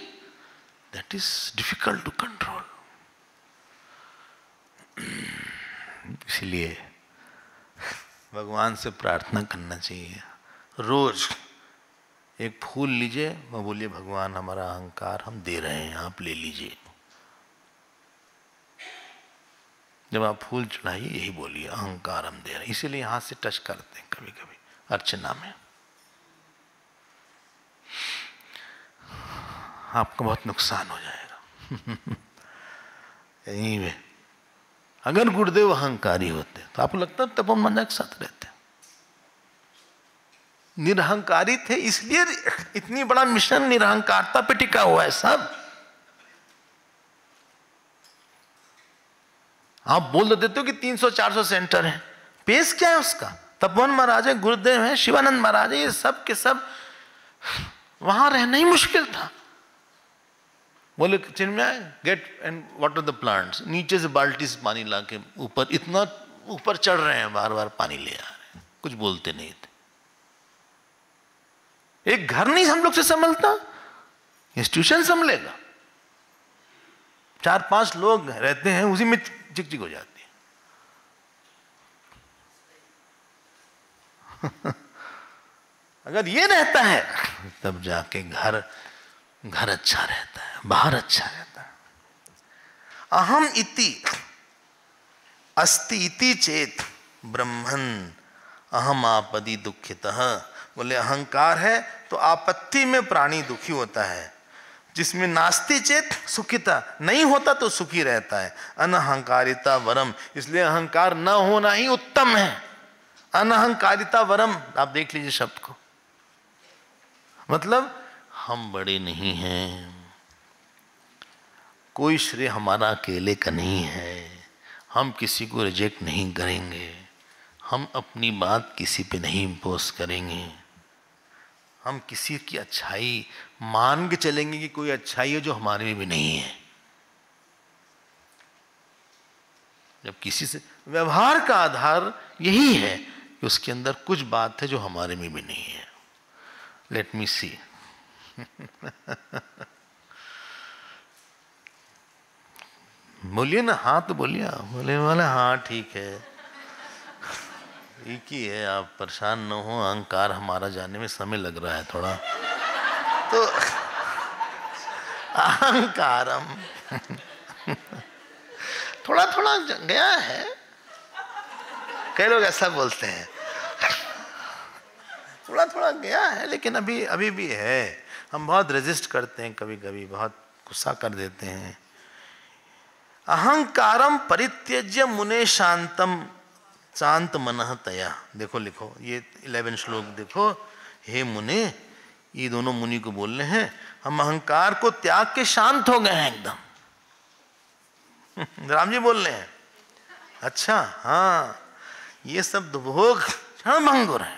that is difficult to control. इसलिए भगवान से प्रार्थना करना चाहिए। रोज एक फूल लीजिए, वह बोलिए भगवान हमारा अहंकार हम दे रहे हैं, आप ले लीजिए। जब आप फूल चढ़ाइए यही बोलिए अहंकार हम दे रहे हैं। इसीलिए हाथ से टच करते हैं कभी कभी अर्चना में। आपको बहुत नुकसान हो जाएगा। यही में अगर गुरुदेव अहंकारी होते तो आपको लगता है तब हम मजा के साथ रहते। निरहंकारी थे, इसलिए इतनी बड़ा मिशन निरहंकारता पे टिका हुआ है सब। आप बोल देते हो कि 300-400 सेंटर हैं, पेश क्या है उसका? तपोवन महाराज है, गुरुदेव है, शिवानंद महाराज है, ये सब के सब वहां रहना ही मुश्किल था। बोले Chinmay get and water the plants, नीचे से बाल्टी से पानी ला के ऊपर, इतना ऊपर चढ़ रहे हैं, बार बार पानी ले आ रहे हैं, कुछ बोलते नहीं थे। एक घर नहीं हम लोग से संभलता, इंस्टीट्यूशन संभलेगा। 4-5 लोग रहते हैं, उसी में चिक-चिक हो जाती है। अगर ये रहता है तब जाके घर अच्छा रहता है, बाहर अच्छा रहता है। अहम इति अस्ति इति चेत ब्रह्मन अहम आपदि दुखितः। बोले अहंकार है तो आपत्ति में प्राणी दुखी होता है, जिसमें नास्ति चेत सुखिता, नहीं होता तो सुखी रहता है। अनहंकारिता वरम, इसलिए अहंकार न होना ही उत्तम है। अनहंकारिता वरम, आप देख लीजिए शब्द को, मतलब हम बड़े नहीं हैं, कोई श्रेय हमारा अकेले का नहीं है, हम किसी को रिजेक्ट नहीं करेंगे, हम अपनी बात किसी पे नहीं इम्पोज करेंगे, हम किसी की अच्छाई मान के चलेंगे कि कोई अच्छाई है जो हमारे में भी नहीं है। जब किसी से व्यवहार का आधार यही है कि उसके अंदर कुछ बात है जो हमारे में भी नहीं है। लेट मी सी। बोलिए ना, हाँ तो बोलिए। बोले वाले हाँ ठीक है, एक ही है, आप परेशान न हो, अहंकार हमारा जाने में समय लग रहा है थोड़ा। तो अहंकारम थोड़ा थोड़ा गया है, कई लोग ऐसा बोलते हैं, थोड़ा थोड़ा गया है, लेकिन अभी भी है। हम बहुत रेजिस्ट करते हैं, कभी कभी बहुत गुस्सा कर देते हैं। अहंकारम परित्यज्य मुने शांतम शांत मनः तया। देखो लिखो ये 11 श्लोक देखो। हे मुने, ये दोनों मुनि को बोल रहे हैं, हम अहंकार को त्याग के शांत हो गए हैं एकदम। राम जी बोल रहे हैं, अच्छा हाँ, ये सब दुभोग क्षणभंगुर है।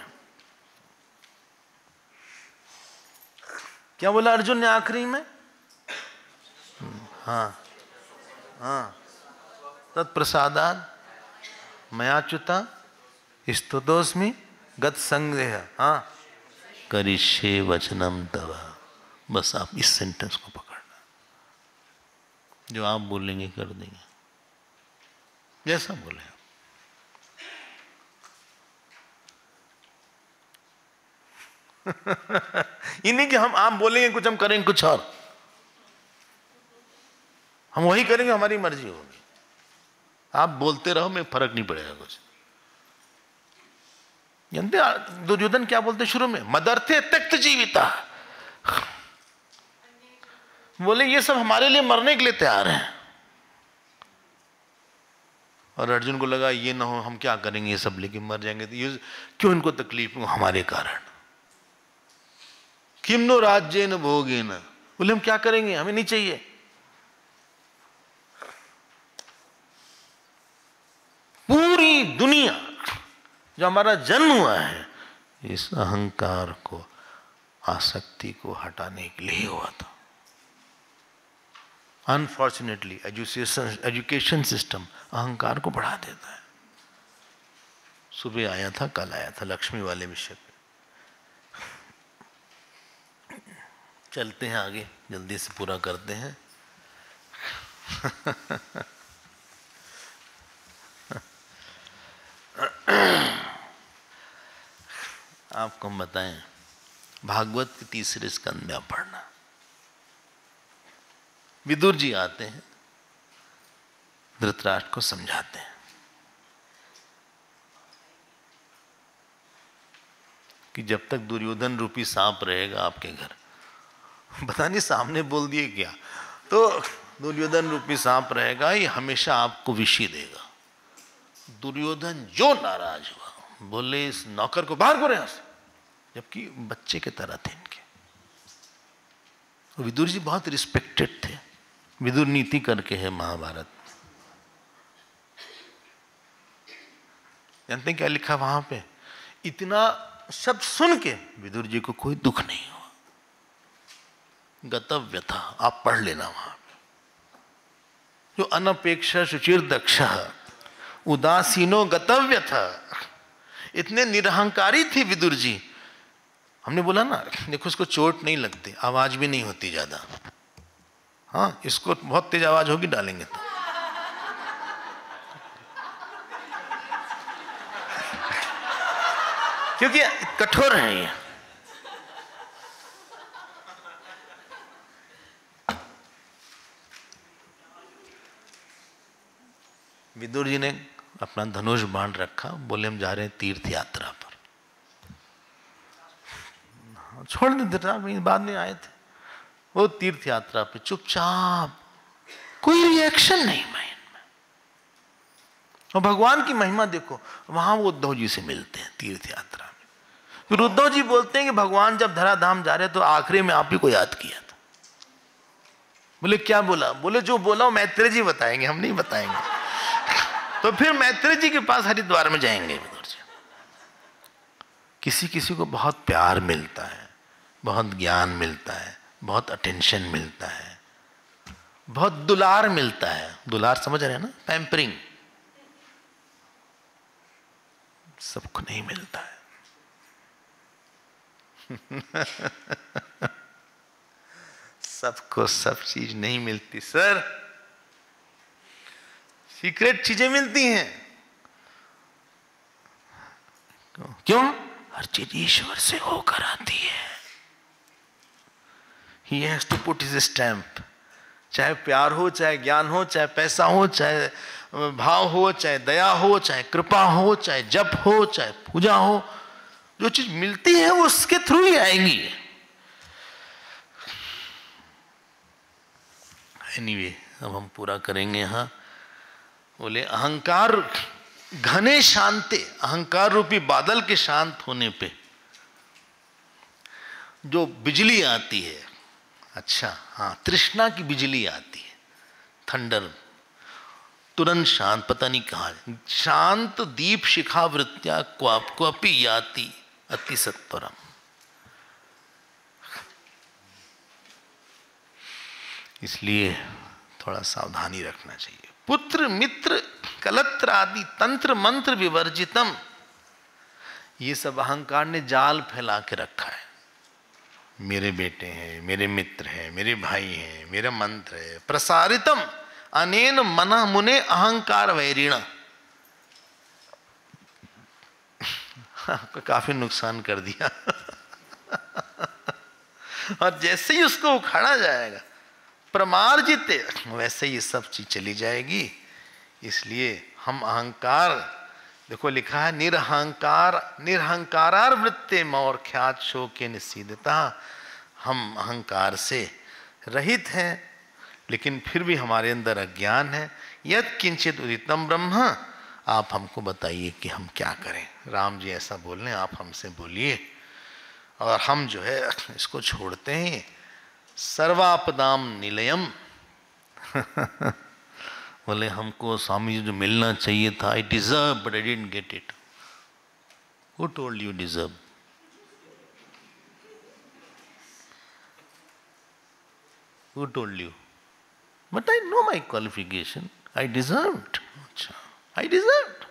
क्या बोला अर्जुन ने आखिरी में? हाँ हाँ, तत्प्रसादात् मयाच्युता स्तुतोऽस्मि गत संदेह। हाँ, करिष्ये वचनम तव। बस आप इस सेंटेंस को पकड़ना, जो आप बोलेंगे कर देंगे, जैसा बोले आप। ये नहीं कि आप बोलेंगे कुछ, हम करेंगे कुछ और। हम वही करेंगे, हमारी मर्जी होगी। आप बोलते रहो, में फर्क नहीं पड़ेगा कुछ। जानते दुर्योधन क्या बोलते शुरू में? मदर्थे त्यक्त जीविता। बोले ये सब हमारे लिए मरने के लिए तैयार हैं। और अर्जुन को लगा ये ना हो, हम क्या करेंगे, ये सब लेके मर जाएंगे, तो ये क्यों इनको तकलीफ हो हमारे कारण। किम नो राज्येन भोगेन। बोले हम क्या करेंगे, हमें नहीं चाहिए। पूरी दुनिया जो हमारा जन्म हुआ है, इस अहंकार को, आसक्ति को हटाने के लिए हुआ था। अनफॉर्चुनेटली एजुकेशन सिस्टम अहंकार को बढ़ा देता है। सुबह आया था, कल आया था लक्ष्मी वाले विषय पे। चलते हैं आगे, जल्दी से पूरा करते हैं। आपको हम बताएं, भागवत के तीसरे स्कंद में पढ़ना। विदुर जी आते हैं, धृतराष्ट्र को समझाते हैं कि जब तक दुर्योधन रूपी सांप रहेगा आपके घर, पता नहीं सामने बोल दिए क्या, तो दुर्योधन रूपी सांप रहेगा, ये हमेशा आपको विषी देगा। दुर्योधन जो नाराज हुआ, बोले इस नौकर को बाहर करो यहां से, जबकि बच्चे की तरह थे इनके। विदुर जी बहुत रिस्पेक्टेड थे। विदुर नीति करके है महाभारत। जानते हैं क्या लिखा वहां पे? इतना शब्द सुन के विदुर जी को कोई दुख नहीं हुआ। गतव्य था, आप पढ़ लेना वहां पे। जो अनपेक्षा शुचिर दक्ष उदासीनो गतव्य था। इतने निरहंकारी थे विदुर जी। हमने बोला ना, देखो इसको चोट नहीं लगती, आवाज भी नहीं होती ज्यादा। हाँ, इसको बहुत तेज आवाज होगी डालेंगे तो। क्योंकि कठोर है ये। विदुर जी ने अपना धनुष बाण रखा, बोले हम जा रहे हैं तीर्थ यात्रा पर। छोड़ दे, बाद में आए थे वो तीर्थ यात्रा पे, चुपचाप, कोई रिएक्शन नहीं माइंड में। और भगवान की महिमा देखो, वहां वो उद्धव जी से मिलते हैं तीर्थ यात्रा में। फिर उद्धव जी बोलते हैं कि भगवान जब धराधाम जा रहे तो आखिरी में आप ही को याद किया था। बोले क्या बोला? बोले जो बोला वो मैत्रेय जी बताएंगे, हम नहीं बताएंगे। तो फिर मैत्रेय जी के पास हरिद्वार में जाएंगे विदुर जी। किसी किसी को बहुत प्यार मिलता है, बहुत ज्ञान मिलता है, बहुत अटेंशन मिलता है, बहुत दुलार मिलता है। दुलार समझ रहे हैं ना, पैम्परिंग। सबको नहीं मिलता है। सबको सब चीज नहीं मिलती सर। सीक्रेट चीजें मिलती हैं। क्यों? हर चीज ईश्वर से होकर आती है। He has to put his stamp. चाहे प्यार हो, चाहे ज्ञान हो, चाहे पैसा हो, चाहे भाव हो, चाहे दया हो, चाहे कृपा हो, चाहे जप हो, चाहे पूजा हो, जो चीज मिलती है वो उसके थ्रू ही आएंगी। एनीवे, अब हम पूरा करेंगे। यहां बोले अहंकार घने शांते, अहंकार रूपी बादल के शांत होने पे जो बिजली आती है, अच्छा हाँ, तृष्णा की बिजली आती है, थंडर, तुरंत शांत, पता नहीं कहाँ शांत। दीप शिखा वृत्त्या क्वापि याति अति सत्वरम। इसलिए थोड़ा सावधानी रखना चाहिए। पुत्र मित्र कलत्र आदि तंत्र मंत्र विवर्जितम, ये सब अहंकार ने जाल फैला के रखा है। मेरे बेटे हैं, मेरे मित्र हैं, मेरे भाई हैं, मेरा मंत्र है। प्रसारितम अनेन मना मुने अहंकार वैरिण, काफी नुकसान कर दिया। और जैसे ही उसको उखाड़ा जाएगा प्रमार्जित, वैसे ही सब चीज चली जाएगी। इसलिए हम अहंकार, देखो लिखा है निरहंकार निरहंकारार वृत्ते मौर ख्यात शोके निसीदता, हम अहंकार से रहित हैं, लेकिन फिर भी हमारे अंदर अज्ञान है। यद किंचित उदितम ब्रह्म, आप हमको बताइए कि हम क्या करें। राम जी ऐसा बोल रहे हैं, आप हमसे बोलिए, और हम जो है इसको छोड़ते हैं। सर्वापदाम निलयम, बोले हमको स्वामी जी जो मिलना चाहिए था, I deserve but I didn't get it. Who told you deserve? Who told you? But I know my qualification, I deserved. अच्छा, I deserved,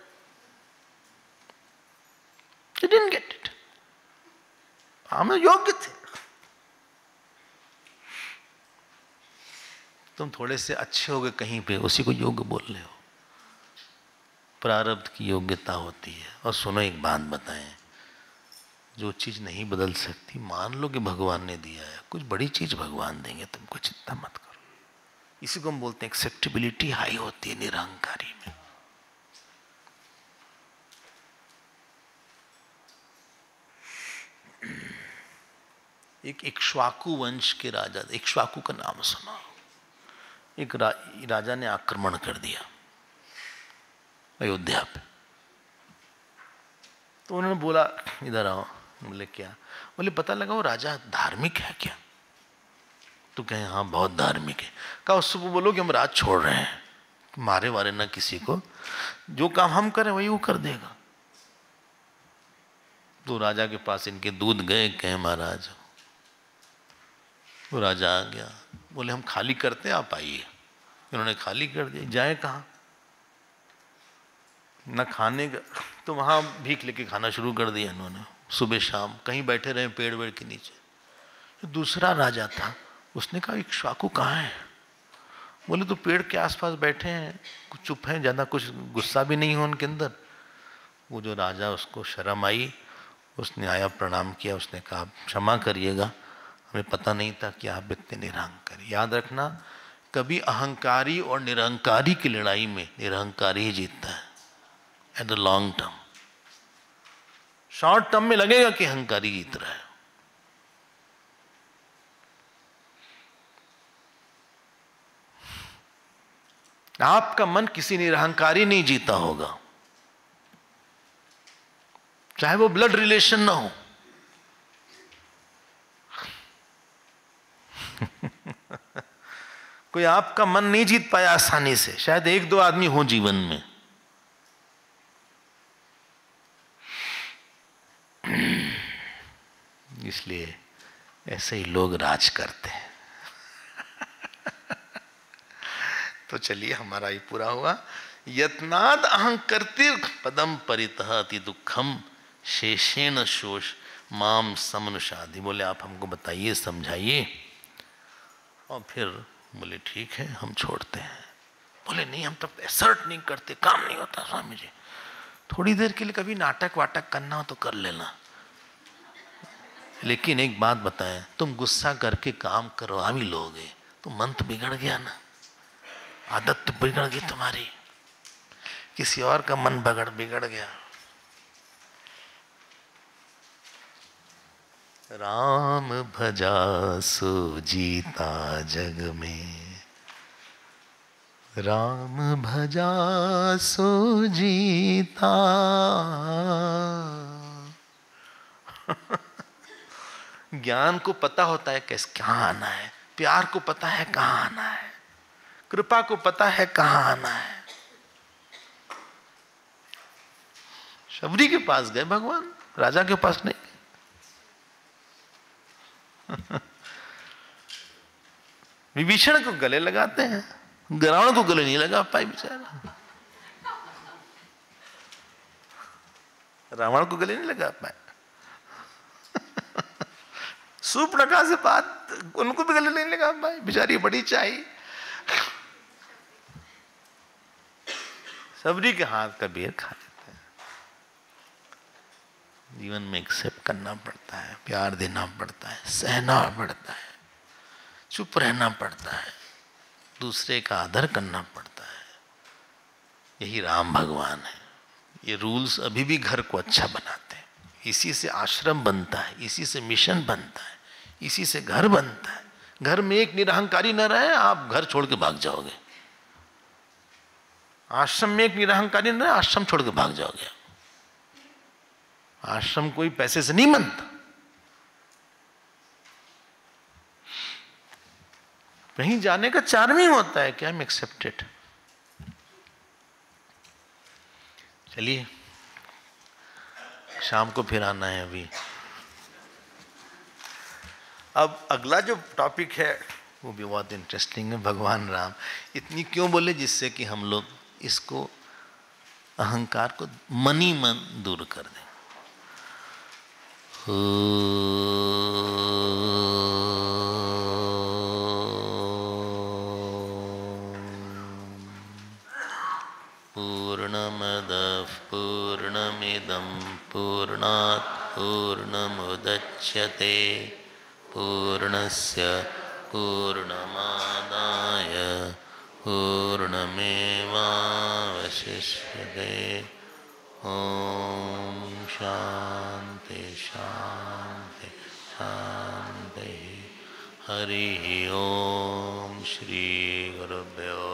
I didn't get it. हम योग्य थे। तुम थोड़े से अच्छे हो गए कहीं पे, उसी को योग्य बोल रहे हो। प्रारब्ध की योग्यता होती है। और सुनो एक बात बताएं, जो चीज नहीं बदल सकती, मान लो कि भगवान ने दिया है, कुछ बड़ी चीज भगवान देंगे, तुमको चिंता मत करो। इसी को हम बोलते हैं एक्सेप्टेबिलिटी हाई होती है निरहंकारी में। एक इक्ष्वाकु वंश के राजा, इक्ष्वाकु का नाम सुना। एक राजा ने आक्रमण कर दिया अयोध्या पे। तो उन्होंने बोला इधर आओ। बोले क्या? बोले पता लगा वो राजा धार्मिक है क्या? तो कहे हाँ बहुत धार्मिक है। कहा उससे बोलो कि हम राज छोड़ रहे हैं, मारे वारे ना किसी को, जो काम हम करें वही वो कर देगा। तो राजा के पास इनके दूध गए, कहे महाराज। वो राजा आ गया, बोले हम खाली करते हैं, आप आइए। इन्होंने खाली कर दिया। जाए कहाँ? न खाने का, तो वहाँ भीख लेके खाना शुरू कर दिया इन्होंने। सुबह शाम कहीं बैठे रहे पेड़ वेड़ के नीचे। तो दूसरा राजा था, उसने कहा इक्ष्वाकु कहाँ है? बोले तो पेड़ के आसपास बैठे हैं, कुछ चुप हैं, ज़्यादा कुछ गुस्सा भी नहीं हो उनके अंदर। वो जो राजा, उसको शर्म आई, उसने आया प्रणाम किया, उसने कहा क्षमा करिएगा, हमें पता नहीं था कि आप इतने निरहंकारी। याद रखना, कभी अहंकारी और निरहंकारी की लड़ाई में निरहंकारी ही जीतता है at the long term. Short term में लगेगा कि अहंकारी जीत रहा है। आपका मन किसी निरहंकारी नहीं जीता होगा, चाहे वो ब्लड रिलेशन ना हो। कोई आपका मन नहीं जीत पाया आसानी से, शायद एक दो आदमी हो जीवन में। इसलिए ऐसे ही लोग राज करते हैं। तो चलिए हमारा ये पूरा हुआ। यत्नाद अहंकृतिर पदम परितः अति दुखम शेषेण शोष माम समनुषादि। बोले आप हमको बताइए, समझाइए। और फिर बोले ठीक है हम छोड़ते हैं। बोले नहीं, हम तब एसर्ट नहीं करते, काम नहीं होता स्वामी जी। थोड़ी देर के लिए कभी नाटक वाटक करना हो तो कर लेना, लेकिन एक बात बताएं, तुम गुस्सा करके काम करवा भी लोगे तो मन तो बिगड़ गया ना, आदत तो बिगड़ गई तुम्हारी, किसी और का मन बिगड़ गया। राम भजा सो जीता जग में, राम भजा सो जीता। ज्ञान को पता होता है कैसे कहाँ आना है, प्यार को पता है कहाँ आना है, कृपा को पता है कहाँ आना है। शबरी के पास गए भगवान, राजा के पास नहीं। विभीषण को गले लगाते हैं, रावण को गले नहीं लगा पाए बेचारा, रावण को गले नहीं लगा पाए। सूर्पणखा से बात, उनको भी गले नहीं लगा पाए, बेचारी बड़ी चाहिए। सबरी के हाथ का बेर खा लेते हैं। जीवन में एक्सेप्ट करना पड़ता है, प्यार देना पड़ता है, सहना पड़ता है, चुप रहना पड़ता है, दूसरे का आदर करना पड़ता है। यही राम भगवान है। ये रूल्स अभी भी घर को अच्छा बनाते हैं। इसी से आश्रम बनता है, इसी से मिशन बनता है, इसी से घर बनता है। घर में एक निरहंकारी न रहे, आप घर छोड़ के भाग जाओगे। आश्रम में एक निरहंकारी न रहे, आश्रम छोड़ के भाग जाओगे। आश्रम कोई पैसे से नहीं बनता। कहीं जाने का चार्म ही होता है कि आई एम एक्सेप्टेड। चलिए, शाम को फिर आना है। अभी अब अगला जो टॉपिक है वो भी बहुत इंटरेस्टिंग है। भगवान राम इतनी क्यों बोले? जिससे कि हम लोग इसको, अहंकार को मन ही मन दूर कर दें। पूर्णमदः पूर्णमिदं पूर्णात् पूर्णमुदच्यते पूर्णस्य पूर्णमादाय पूर्णमेवावशिष्यते। ॐ शान्ति शान्ति शान्ति। हरि ओम। श्री गुरुभ्यो